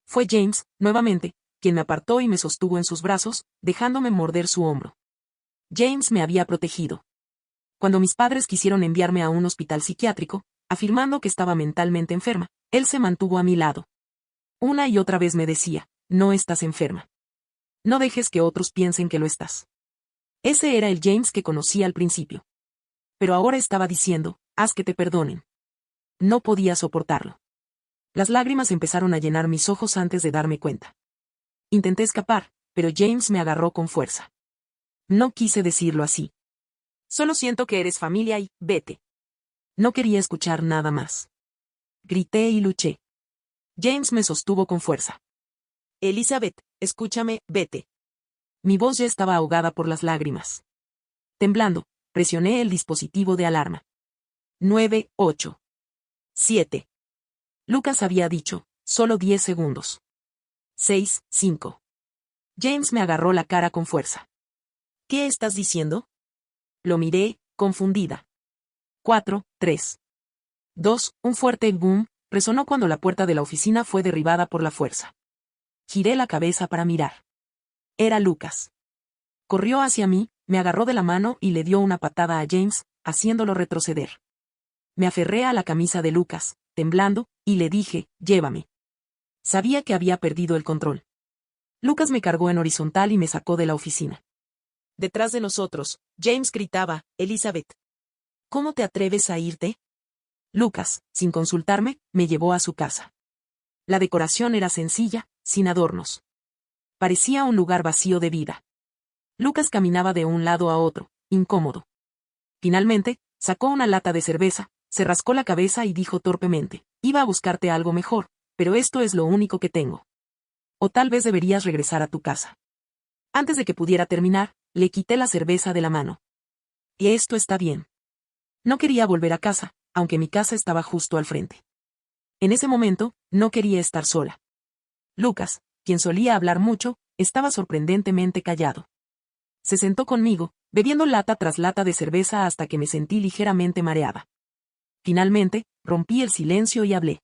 Fue James, nuevamente, quien me apartó y me sostuvo en sus brazos, dejándome morder su hombro. James me había protegido. Cuando mis padres quisieron enviarme a un hospital psiquiátrico, afirmando que estaba mentalmente enferma, él se mantuvo a mi lado. Una y otra vez me decía, no estás enferma. No dejes que otros piensen que lo estás. Ese era el James que conocí al principio. Pero ahora estaba diciendo, haz que te perdonen. No podía soportarlo. Las lágrimas empezaron a llenar mis ojos antes de darme cuenta. Intenté escapar, pero James me agarró con fuerza. No quise decirlo así. Solo siento que eres familia y, vete. No quería escuchar nada más. Grité y luché. James me sostuvo con fuerza. Elizabeth, escúchame, vete. Mi voz ya estaba ahogada por las lágrimas. Temblando, presioné el dispositivo de alarma. 9, 8. 7. Lucas había dicho, solo 10 segundos. 6, 5. James me agarró la cara con fuerza. ¿Qué estás diciendo? Lo miré, confundida. 4, 3. 2, un fuerte boom, resonó cuando la puerta de la oficina fue derribada por la fuerza. Giré la cabeza para mirar. Era Lucas. Corrió hacia mí, me agarró de la mano y le dio una patada a James, haciéndolo retroceder. Me aferré a la camisa de Lucas, temblando, y le dije, llévame. Sabía que había perdido el control. Lucas me cargó en horizontal y me sacó de la oficina. Detrás de nosotros, James gritaba, Elizabeth. ¿Cómo te atreves a irte? Lucas, sin consultarme, me llevó a su casa. La decoración era sencilla, sin adornos. Parecía un lugar vacío de vida. Lucas caminaba de un lado a otro, incómodo. Finalmente, sacó una lata de cerveza, se rascó la cabeza y dijo torpemente, iba a buscarte algo mejor, pero esto es lo único que tengo. O tal vez deberías regresar a tu casa. Antes de que pudiera terminar, le quité la cerveza de la mano. Y esto está bien. No quería volver a casa, aunque mi casa estaba justo al frente. En ese momento, no quería estar sola. Lucas, quien solía hablar mucho, estaba sorprendentemente callado. Se sentó conmigo, bebiendo lata tras lata de cerveza hasta que me sentí ligeramente mareada. Finalmente, rompí el silencio y hablé.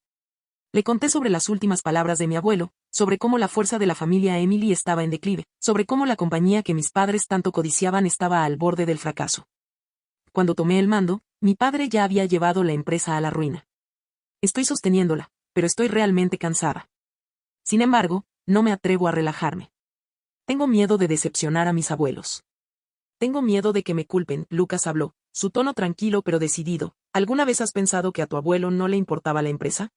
Le conté sobre las últimas palabras de mi abuelo, sobre cómo la fuerza de la familia Emily estaba en declive, sobre cómo la compañía que mis padres tanto codiciaban estaba al borde del fracaso. Cuando tomé el mando, mi padre ya había llevado la empresa a la ruina. Estoy sosteniéndola, pero estoy realmente cansada. Sin embargo, no me atrevo a relajarme. Tengo miedo de decepcionar a mis abuelos. Tengo miedo de que me culpen, Lucas habló, su tono tranquilo pero decidido. ¿Alguna vez has pensado que a tu abuelo no le importaba la empresa?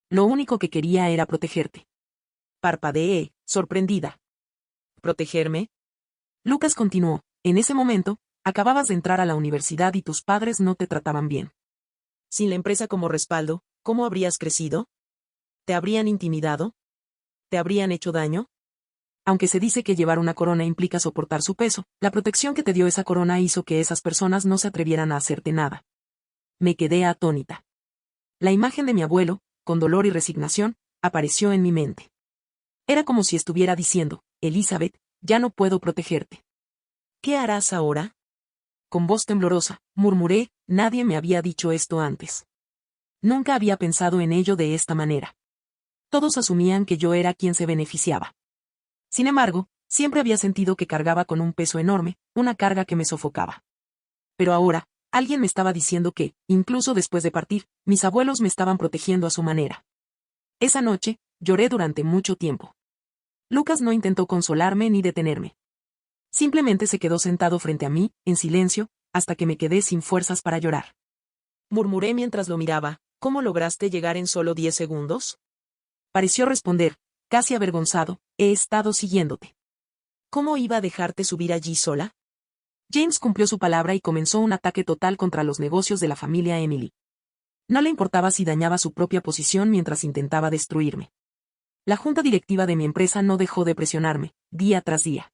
Lo único que quería era protegerte. Parpadeé, sorprendida. ¿Protegerme? Lucas continuó, en ese momento, acababas de entrar a la universidad y tus padres no te trataban bien. Sin la empresa como respaldo, ¿cómo habrías crecido? ¿Te habrían intimidado? ¿Te habrían hecho daño? Aunque se dice que llevar una corona implica soportar su peso, la protección que te dio esa corona hizo que esas personas no se atrevieran a hacerte nada. Me quedé atónita. La imagen de mi abuelo, con dolor y resignación, apareció en mi mente. Era como si estuviera diciendo, Elizabeth, ya no puedo protegerte. ¿Qué harás ahora? Con voz temblorosa, murmuré, nadie me había dicho esto antes. Nunca había pensado en ello de esta manera. Todos asumían que yo era quien se beneficiaba. Sin embargo, siempre había sentido que cargaba con un peso enorme, una carga que me sofocaba. Pero ahora, alguien me estaba diciendo que, incluso después de partir, mis abuelos me estaban protegiendo a su manera. Esa noche, lloré durante mucho tiempo. Lucas no intentó consolarme ni detenerme. Simplemente se quedó sentado frente a mí, en silencio, hasta que me quedé sin fuerzas para llorar. Murmuré mientras lo miraba, ¿cómo lograste llegar en solo 10 segundos? Pareció responder, casi avergonzado, he estado siguiéndote. ¿Cómo iba a dejarte subir allí sola? James cumplió su palabra y comenzó un ataque total contra los negocios de la familia Emily. No le importaba si dañaba su propia posición mientras intentaba destruirme. La junta directiva de mi empresa no dejó de presionarme, día tras día.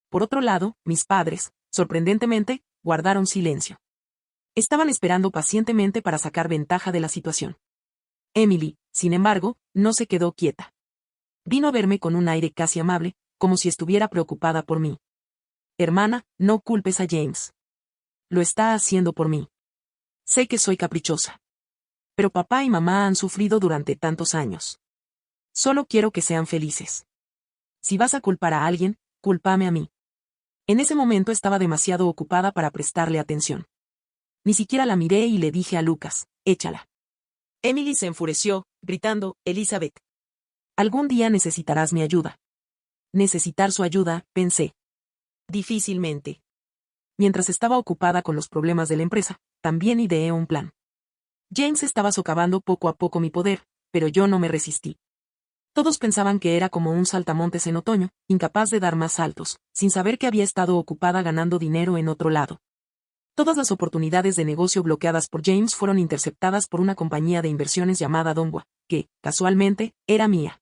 Por otro lado, mis padres, sorprendentemente, guardaron silencio. Estaban esperando pacientemente para sacar ventaja de la situación. Emily, sin embargo, no se quedó quieta. Vino a verme con un aire casi amable, como si estuviera preocupada por mí. Hermana, no culpes a James. Lo está haciendo por mí. Sé que soy caprichosa. Pero papá y mamá han sufrido durante tantos años. Solo quiero que sean felices. Si vas a culpar a alguien, cúlpame a mí. En ese momento estaba demasiado ocupada para prestarle atención. Ni siquiera la miré y le dije a Lucas, échala. Emily se enfureció, gritando, Elizabeth. Algún día necesitarás mi ayuda. Necesitar su ayuda, pensé. Difícilmente. Mientras estaba ocupada con los problemas de la empresa, también ideé un plan. James estaba socavando poco a poco mi poder, pero yo no me resistí. Todos pensaban que era como un saltamontes en otoño, incapaz de dar más saltos, sin saber que había estado ocupada ganando dinero en otro lado. Todas las oportunidades de negocio bloqueadas por James fueron interceptadas por una compañía de inversiones llamada Dongua, que, casualmente, era mía.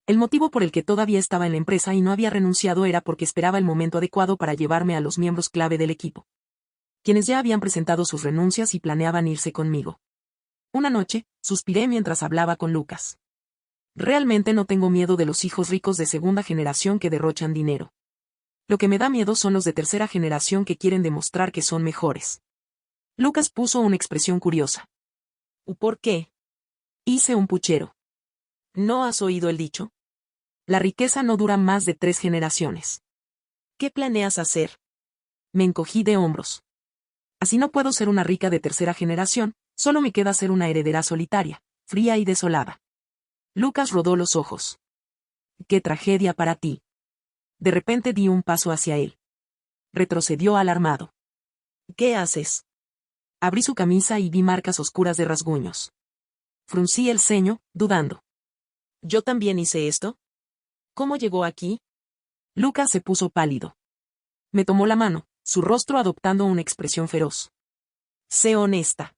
El motivo por el que todavía estaba en la empresa y no había renunciado era porque esperaba el momento adecuado para llevarme a los miembros clave del equipo, quienes ya habían presentado sus renuncias y planeaban irse conmigo. Una noche, suspiré mientras hablaba con Lucas. Realmente no tengo miedo de los hijos ricos de segunda generación que derrochan dinero. Lo que me da miedo son los de tercera generación que quieren demostrar que son mejores. Lucas puso una expresión curiosa. ¿Por qué? Hice un puchero. ¿No has oído el dicho? La riqueza no dura más de 3 generaciones. ¿Qué planeas hacer? Me encogí de hombros. Así no puedo ser una rica de tercera generación, solo me queda ser una heredera solitaria, fría y desolada. Lucas rodó los ojos. ¡Qué tragedia para ti! De repente di un paso hacia él. Retrocedió alarmado. ¿Qué haces? Abrí su camisa y vi marcas oscuras de rasguños. Fruncí el ceño, dudando. ¿Yo también hice esto? ¿Cómo llegó aquí? Lucas se puso pálido. Me tomó la mano, su rostro adoptando una expresión feroz. Sé honesta.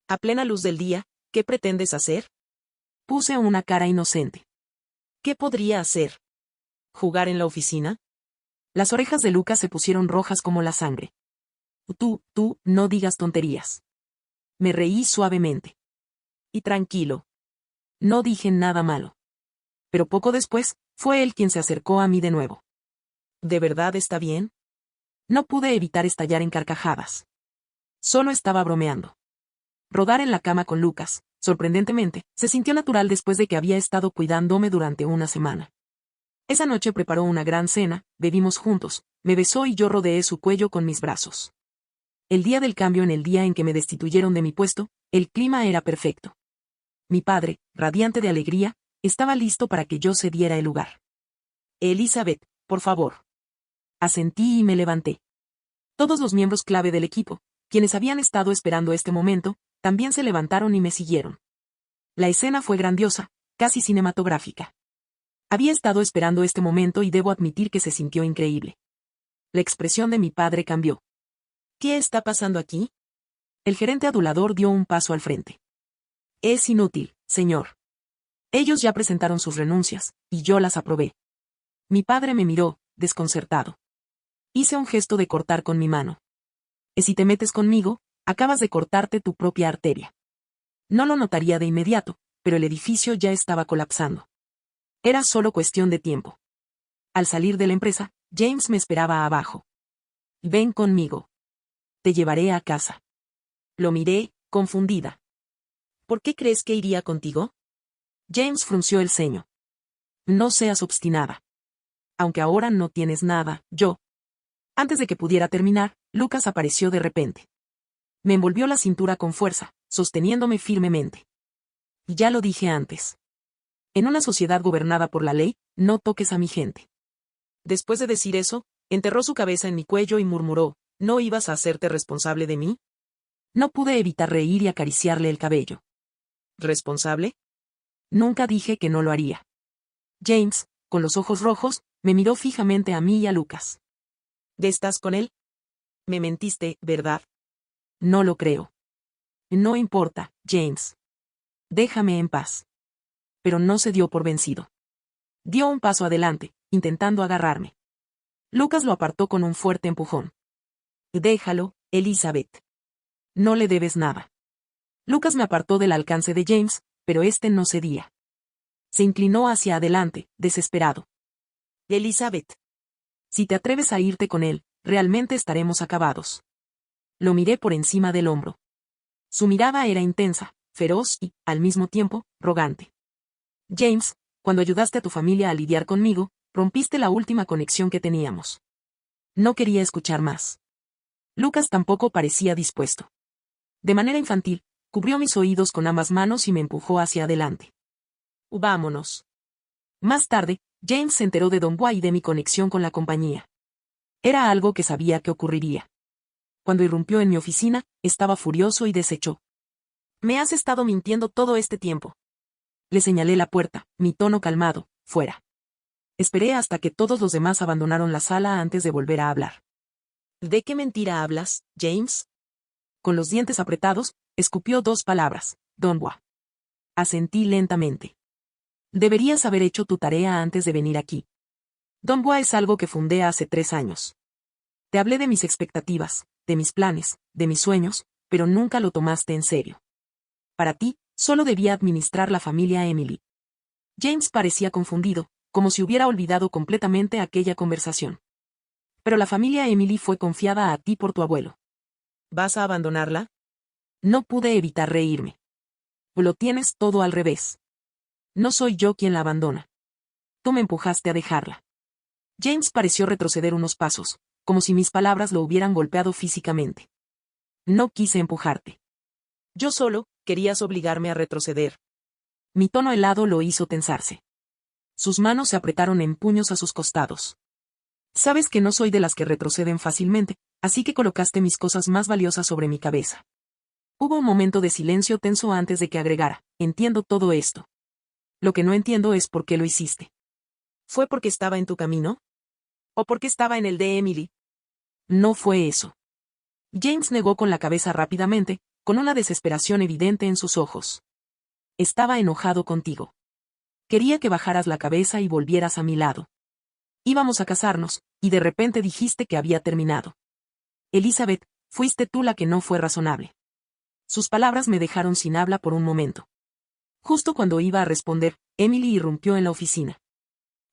A plena luz del día, ¿qué pretendes hacer? Puse una cara inocente. ¿Qué podría hacer? ¿Jugar en la oficina? Las orejas de Lucas se pusieron rojas como la sangre. Tú, no digas tonterías. Me reí suavemente. Y tranquilo. No dije nada malo. Pero poco después, fue él quien se acercó a mí de nuevo. ¿De verdad está bien? No pude evitar estallar en carcajadas. Solo estaba bromeando. Rodar en la cama con Lucas, sorprendentemente, se sintió natural después de que había estado cuidándome durante una semana. Esa noche preparó una gran cena, bebimos juntos, me besó y yo rodeé su cuello con mis brazos. El día del cambio, en el día en que me destituyeron de mi puesto, el clima era perfecto. Mi padre, radiante de alegría, estaba listo para que yo cediera el lugar. Elizabeth, por favor. Asentí y me levanté. Todos los miembros clave del equipo, quienes habían estado esperando este momento, también se levantaron y me siguieron. La escena fue grandiosa, casi cinematográfica. Había estado esperando este momento y debo admitir que se sintió increíble. La expresión de mi padre cambió. ¿Qué está pasando aquí? El gerente adulador dio un paso al frente. Es inútil, señor. Ellos ya presentaron sus renuncias, y yo las aprobé. Mi padre me miró, desconcertado. Hice un gesto de cortar con mi mano. Si te metes conmigo, acabas de cortarte tu propia arteria. No lo notaría de inmediato, pero el edificio ya estaba colapsando. Era solo cuestión de tiempo. Al salir de la empresa, James me esperaba abajo. Ven conmigo. Te llevaré a casa. Lo miré, confundida. ¿Por qué crees que iría contigo? James frunció el ceño. No seas obstinada. Aunque ahora no tienes nada, yo. Antes de que pudiera terminar, Lucas apareció de repente. Me envolvió la cintura con fuerza, sosteniéndome firmemente. Ya lo dije antes. En una sociedad gobernada por la ley, no toques a mi gente. Después de decir eso, enterró su cabeza en mi cuello y murmuró, ¿no ibas a hacerte responsable de mí? No pude evitar reír y acariciarle el cabello. ¿Responsable? Nunca dije que no lo haría. James, con los ojos rojos, me miró fijamente a mí y a Lucas. ¿Estás con él? Me mentiste, ¿verdad? No lo creo. No importa, James. Déjame en paz. Pero no se dio por vencido. Dio un paso adelante, intentando agarrarme. Lucas lo apartó con un fuerte empujón. Déjalo, Elizabeth. No le debes nada. Lucas me apartó del alcance de James, pero este no cedía. Se inclinó hacia adelante, desesperado. Elizabeth. Si te atreves a irte con él, realmente estaremos acabados. Lo miré por encima del hombro. Su mirada era intensa, feroz y, al mismo tiempo, rogante. James, cuando ayudaste a tu familia a lidiar conmigo, rompiste la última conexión que teníamos. No quería escuchar más. Lucas tampoco parecía dispuesto. De manera infantil, cubrió mis oídos con ambas manos y me empujó hacia adelante. Vámonos. Más tarde, James se enteró de Don Bois y de mi conexión con la compañía. Era algo que sabía que ocurriría. Cuando irrumpió en mi oficina, estaba furioso y desechó. Me has estado mintiendo todo este tiempo. Le señalé la puerta, mi tono calmado, fuera. Esperé hasta que todos los demás abandonaron la sala antes de volver a hablar. ¿De qué mentira hablas, James? Con los dientes apretados, escupió 2 palabras, Don Bois. Asentí lentamente. Deberías haber hecho tu tarea antes de venir aquí. Don Bois es algo que fundé hace 3 años. Te hablé de mis expectativas, de mis planes, de mis sueños, pero nunca lo tomaste en serio. Para ti, solo debía administrar la familia Emily. James parecía confundido, como si hubiera olvidado completamente aquella conversación. Pero la familia Emily fue confiada a ti por tu abuelo. ¿Vas a abandonarla? No pude evitar reírme. Lo tienes todo al revés. No soy yo quien la abandona. Tú me empujaste a dejarla. James pareció retroceder unos pasos, como si mis palabras lo hubieran golpeado físicamente. No quise empujarte. Yo solo, querías obligarme a retroceder. Mi tono helado lo hizo tensarse. Sus manos se apretaron en puños a sus costados. Sabes que no soy de las que retroceden fácilmente, así que colocaste mis cosas más valiosas sobre mi cabeza. Hubo un momento de silencio tenso antes de que agregara, entiendo todo esto. Lo que no entiendo es por qué lo hiciste. ¿Fue porque estaba en tu camino? ¿O porque estaba en el de Emily? No fue eso. James negó con la cabeza rápidamente, con una desesperación evidente en sus ojos. Estaba enojado contigo. Quería que bajaras la cabeza y volvieras a mi lado. Íbamos a casarnos, y de repente dijiste que había terminado. Elizabeth, fuiste tú la que no fue razonable. Sus palabras me dejaron sin habla por un momento. Justo cuando iba a responder, Emily irrumpió en la oficina.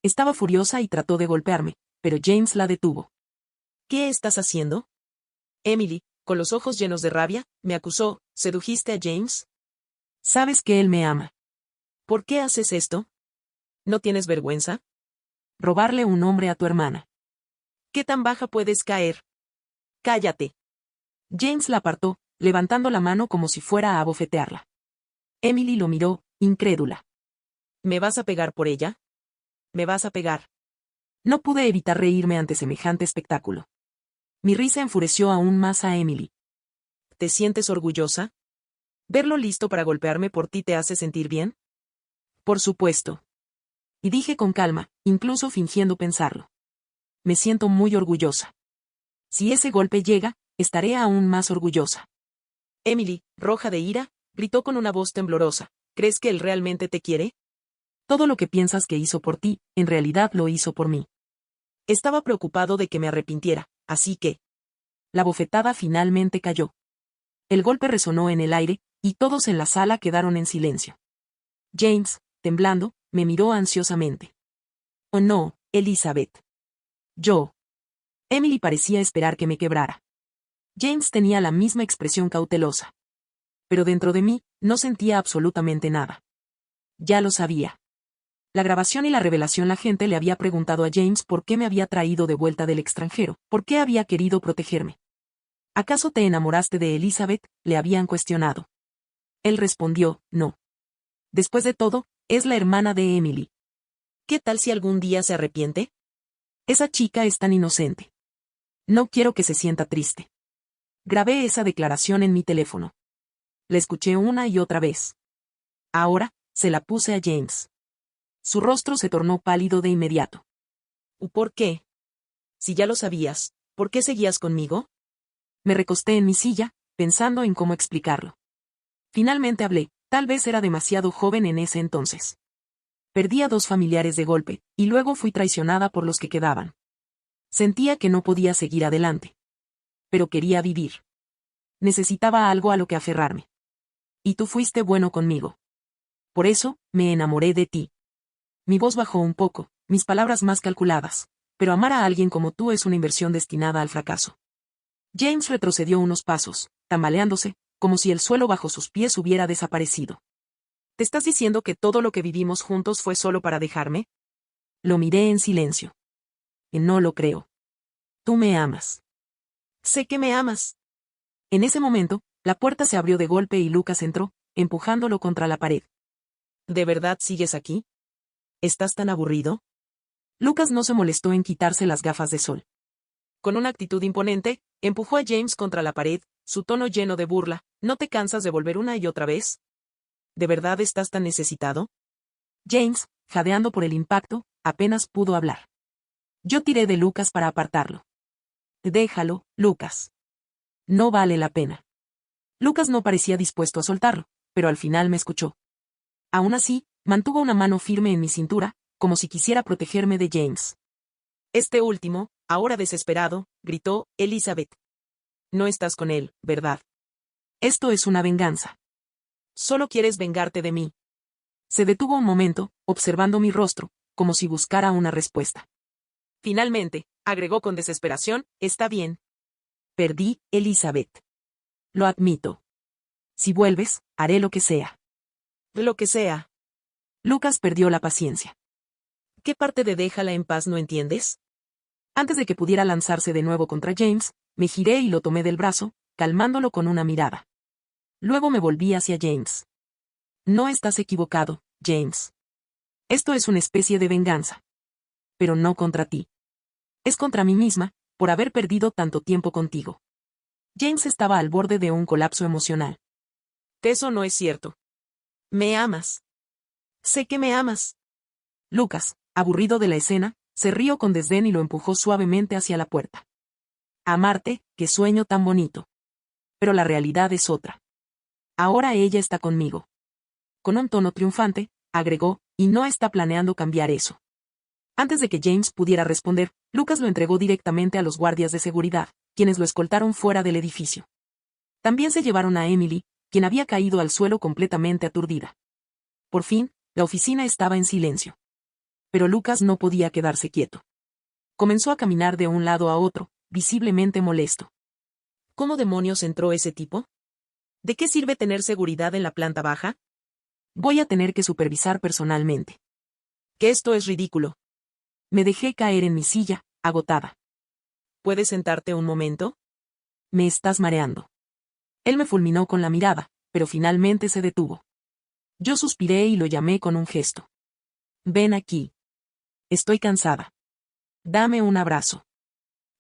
Estaba furiosa y trató de golpearme, pero James la detuvo. ¿Qué estás haciendo? Emily, con los ojos llenos de rabia, me acusó, ¿sedujiste a James? Sabes que él me ama. ¿Por qué haces esto? ¿No tienes vergüenza? Robarle un hombre a tu hermana. ¿Qué tan baja puedes caer? Cállate. James la apartó, levantando la mano como si fuera a abofetearla. Emily lo miró, incrédula. ¿Me vas a pegar por ella? ¿Me vas a pegar? No pude evitar reírme ante semejante espectáculo. Mi risa enfureció aún más a Emily. ¿Te sientes orgullosa? ¿Verlo listo para golpearme por ti te hace sentir bien? Por supuesto. Y dije con calma, incluso fingiendo pensarlo. Me siento muy orgullosa. Si ese golpe llega, estaré aún más orgullosa. Emily, roja de ira, gritó con una voz temblorosa, ¿crees que él realmente te quiere? Todo lo que piensas que hizo por ti, en realidad lo hizo por mí. Estaba preocupado de que me arrepintiera, así que... La bofetada finalmente cayó. El golpe resonó en el aire, y todos en la sala quedaron en silencio. James, temblando, me miró ansiosamente. Oh no, Elizabeth. Yo. Emily parecía esperar que me quebrara. James tenía la misma expresión cautelosa. Pero dentro de mí, no sentía absolutamente nada. Ya lo sabía. La grabación y la revelación. La gente le había preguntado a James por qué me había traído de vuelta del extranjero, por qué había querido protegerme. ¿Acaso te enamoraste de Elizabeth?, le habían cuestionado. Él respondió, no. Después de todo, es la hermana de Emily. ¿Qué tal si algún día se arrepiente? Esa chica es tan inocente. No quiero que se sienta triste. Grabé esa declaración en mi teléfono. La escuché una y otra vez. Ahora, se la puse a James. Su rostro se tornó pálido de inmediato. ¿Por qué? Si ya lo sabías, ¿por qué seguías conmigo? Me recosté en mi silla, pensando en cómo explicarlo. Finalmente hablé, tal vez era demasiado joven en ese entonces. Perdí a 2 familiares de golpe, y luego fui traicionada por los que quedaban. Sentía que no podía seguir adelante. Pero quería vivir. Necesitaba algo a lo que aferrarme. Y tú fuiste bueno conmigo. Por eso, me enamoré de ti. Mi voz bajó un poco, mis palabras más calculadas, pero amar a alguien como tú es una inversión destinada al fracaso. James retrocedió unos pasos, tambaleándose, como si el suelo bajo sus pies hubiera desaparecido. ¿Te estás diciendo que todo lo que vivimos juntos fue solo para dejarme? Lo miré en silencio. Y no lo creo. Tú me amas. Sé que me amas. En ese momento, la puerta se abrió de golpe y Lucas entró, empujándolo contra la pared. ¿De verdad sigues aquí? ¿Estás tan aburrido? Lucas no se molestó en quitarse las gafas de sol. Con una actitud imponente, empujó a James contra la pared, su tono lleno de burla, ¿no te cansas de volver una y otra vez? ¿De verdad estás tan necesitado? James, jadeando por el impacto, apenas pudo hablar. Yo tiré de Lucas para apartarlo. Déjalo, Lucas. No vale la pena. Lucas no parecía dispuesto a soltarlo, pero al final me escuchó. Aún así, mantuvo una mano firme en mi cintura, como si quisiera protegerme de James. Este último, ahora desesperado, gritó, Elizabeth. No estás con él, ¿verdad? Esto es una venganza. Solo quieres vengarte de mí. Se detuvo un momento, observando mi rostro, como si buscara una respuesta. Finalmente, agregó con desesperación, está bien. Perdí, Elizabeth. Lo admito. Si vuelves, haré lo que sea. Lo que sea. Lucas perdió la paciencia. ¿Qué parte de déjala en paz no entiendes? Antes de que pudiera lanzarse de nuevo contra James, me giré y lo tomé del brazo, calmándolo con una mirada. Luego me volví hacia James. No estás equivocado, James. Esto es una especie de venganza. Pero no contra ti. Es contra mí misma, por haber perdido tanto tiempo contigo. James estaba al borde de un colapso emocional. Eso no es cierto. Me amas. Sé que me amas. Lucas, aburrido de la escena, se rió con desdén y lo empujó suavemente hacia la puerta. Amarte, qué sueño tan bonito. Pero la realidad es otra. Ahora ella está conmigo. Con un tono triunfante, agregó, y no está planeando cambiar eso. Antes de que James pudiera responder, Lucas lo entregó directamente a los guardias de seguridad, quienes lo escoltaron fuera del edificio. También se llevaron a Emily, quien había caído al suelo completamente aturdida. Por fin, la oficina estaba en silencio. Pero Lucas no podía quedarse quieto. Comenzó a caminar de un lado a otro, visiblemente molesto. ¿Cómo demonios entró ese tipo? ¿De qué sirve tener seguridad en la planta baja? Voy a tener que supervisar personalmente. Que esto es ridículo. Me dejé caer en mi silla, agotada. ¿Puedes sentarte un momento? Me estás mareando. Él me fulminó con la mirada, pero finalmente se detuvo. Yo suspiré y lo llamé con un gesto. Ven aquí. Estoy cansada. Dame un abrazo.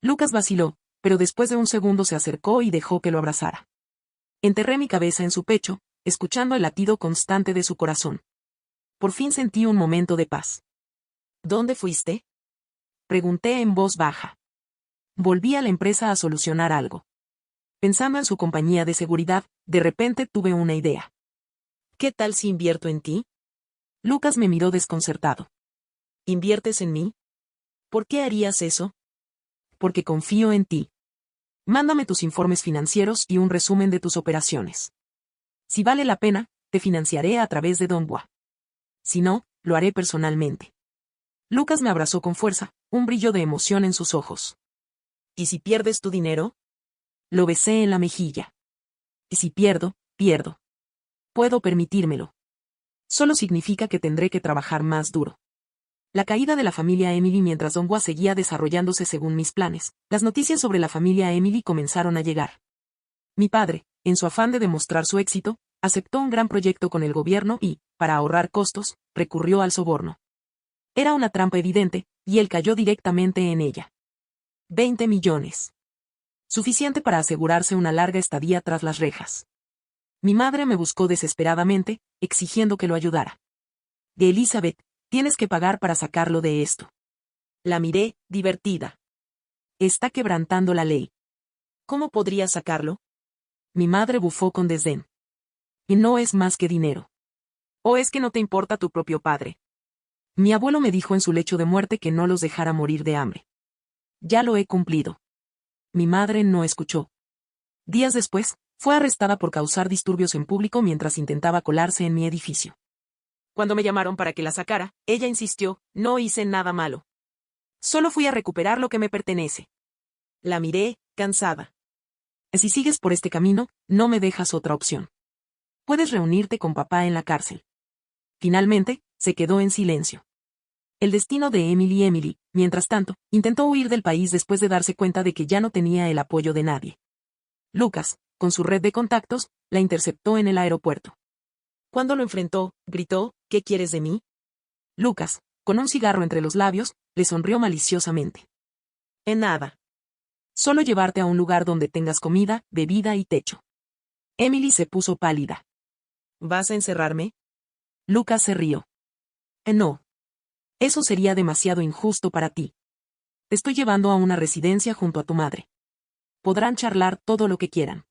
Lucas vaciló, pero después de un segundo se acercó y dejó que lo abrazara. Enterré mi cabeza en su pecho, escuchando el latido constante de su corazón. Por fin sentí un momento de paz. ¿Dónde fuiste? Pregunté en voz baja. Volví a la empresa a solucionar algo. Pensando en su compañía de seguridad, de repente tuve una idea. ¿Qué tal si invierto en ti? Lucas me miró desconcertado. ¿Inviertes en mí? ¿Por qué harías eso? Porque confío en ti. Mándame tus informes financieros y un resumen de tus operaciones. Si vale la pena, te financiaré a través de Donbua. Si no, lo haré personalmente. Lucas me abrazó con fuerza, un brillo de emoción en sus ojos. ¿Y si pierdes tu dinero? Lo besé en la mejilla. Y si pierdo, pierdo. Puedo permitírmelo. Solo significa que tendré que trabajar más duro. La caída de la familia Emily mientras Donbua seguía desarrollándose según mis planes. Las noticias sobre la familia Emily comenzaron a llegar. Mi padre, en su afán de demostrar su éxito, aceptó un gran proyecto con el gobierno y, para ahorrar costos, recurrió al soborno. Era una trampa evidente, y él cayó directamente en ella. 20 millones. Suficiente para asegurarse una larga estadía tras las rejas. Mi madre me buscó desesperadamente, exigiendo que lo ayudara. De Elizabeth, tienes que pagar para sacarlo de esto. La miré, divertida. Está quebrantando la ley. ¿Cómo podría sacarlo? Mi madre bufó con desdén. Y no es más que dinero. ¿O es que no te importa tu propio padre? Mi abuelo me dijo en su lecho de muerte que no los dejara morir de hambre. Ya lo he cumplido. Mi madre no escuchó. Días después, fue arrestada por causar disturbios en público mientras intentaba colarse en mi edificio. Cuando me llamaron para que la sacara, ella insistió, no hice nada malo. Solo fui a recuperar lo que me pertenece. La miré, cansada. Si sigues por este camino, no me dejas otra opción. Puedes reunirte con papá en la cárcel. Finalmente, se quedó en silencio. El destino de Emily, mientras tanto, intentó huir del país después de darse cuenta de que ya no tenía el apoyo de nadie. Lucas, con su red de contactos, la interceptó en el aeropuerto. Cuando lo enfrentó, gritó, ¿qué quieres de mí? Lucas, con un cigarro entre los labios, le sonrió maliciosamente. En nada. Solo llevarte a un lugar donde tengas comida, bebida y techo. Emily se puso pálida. ¿Vas a encerrarme? Lucas se rió. No. Eso sería demasiado injusto para ti. Te estoy llevando a una residencia junto a tu madre. Podrán charlar todo lo que quieran.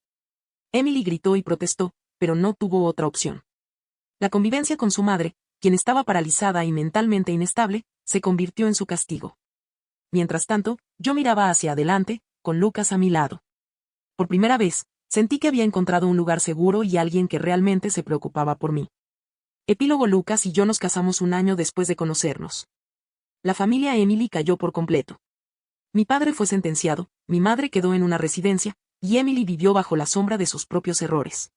Emily gritó y protestó, pero no tuvo otra opción. La convivencia con su madre, quien estaba paralizada y mentalmente inestable, se convirtió en su castigo. Mientras tanto, yo miraba hacia adelante, con Lucas a mi lado. Por primera vez, sentí que había encontrado un lugar seguro y alguien que realmente se preocupaba por mí. Epílogo. Lucas y yo nos casamos un año después de conocernos. La familia Emily cayó por completo. Mi padre fue sentenciado, mi madre quedó en una residencia, y Emily vivió bajo la sombra de sus propios errores.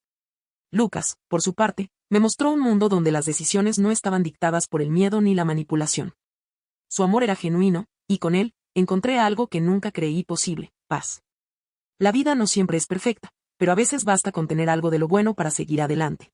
Lucas, por su parte, Me mostró un mundo donde las decisiones no estaban dictadas por el miedo ni la manipulación. Su amor era genuino, y con él, encontré algo que nunca creí posible: paz. La vida no siempre es perfecta, pero a veces basta con tener algo de lo bueno para seguir adelante.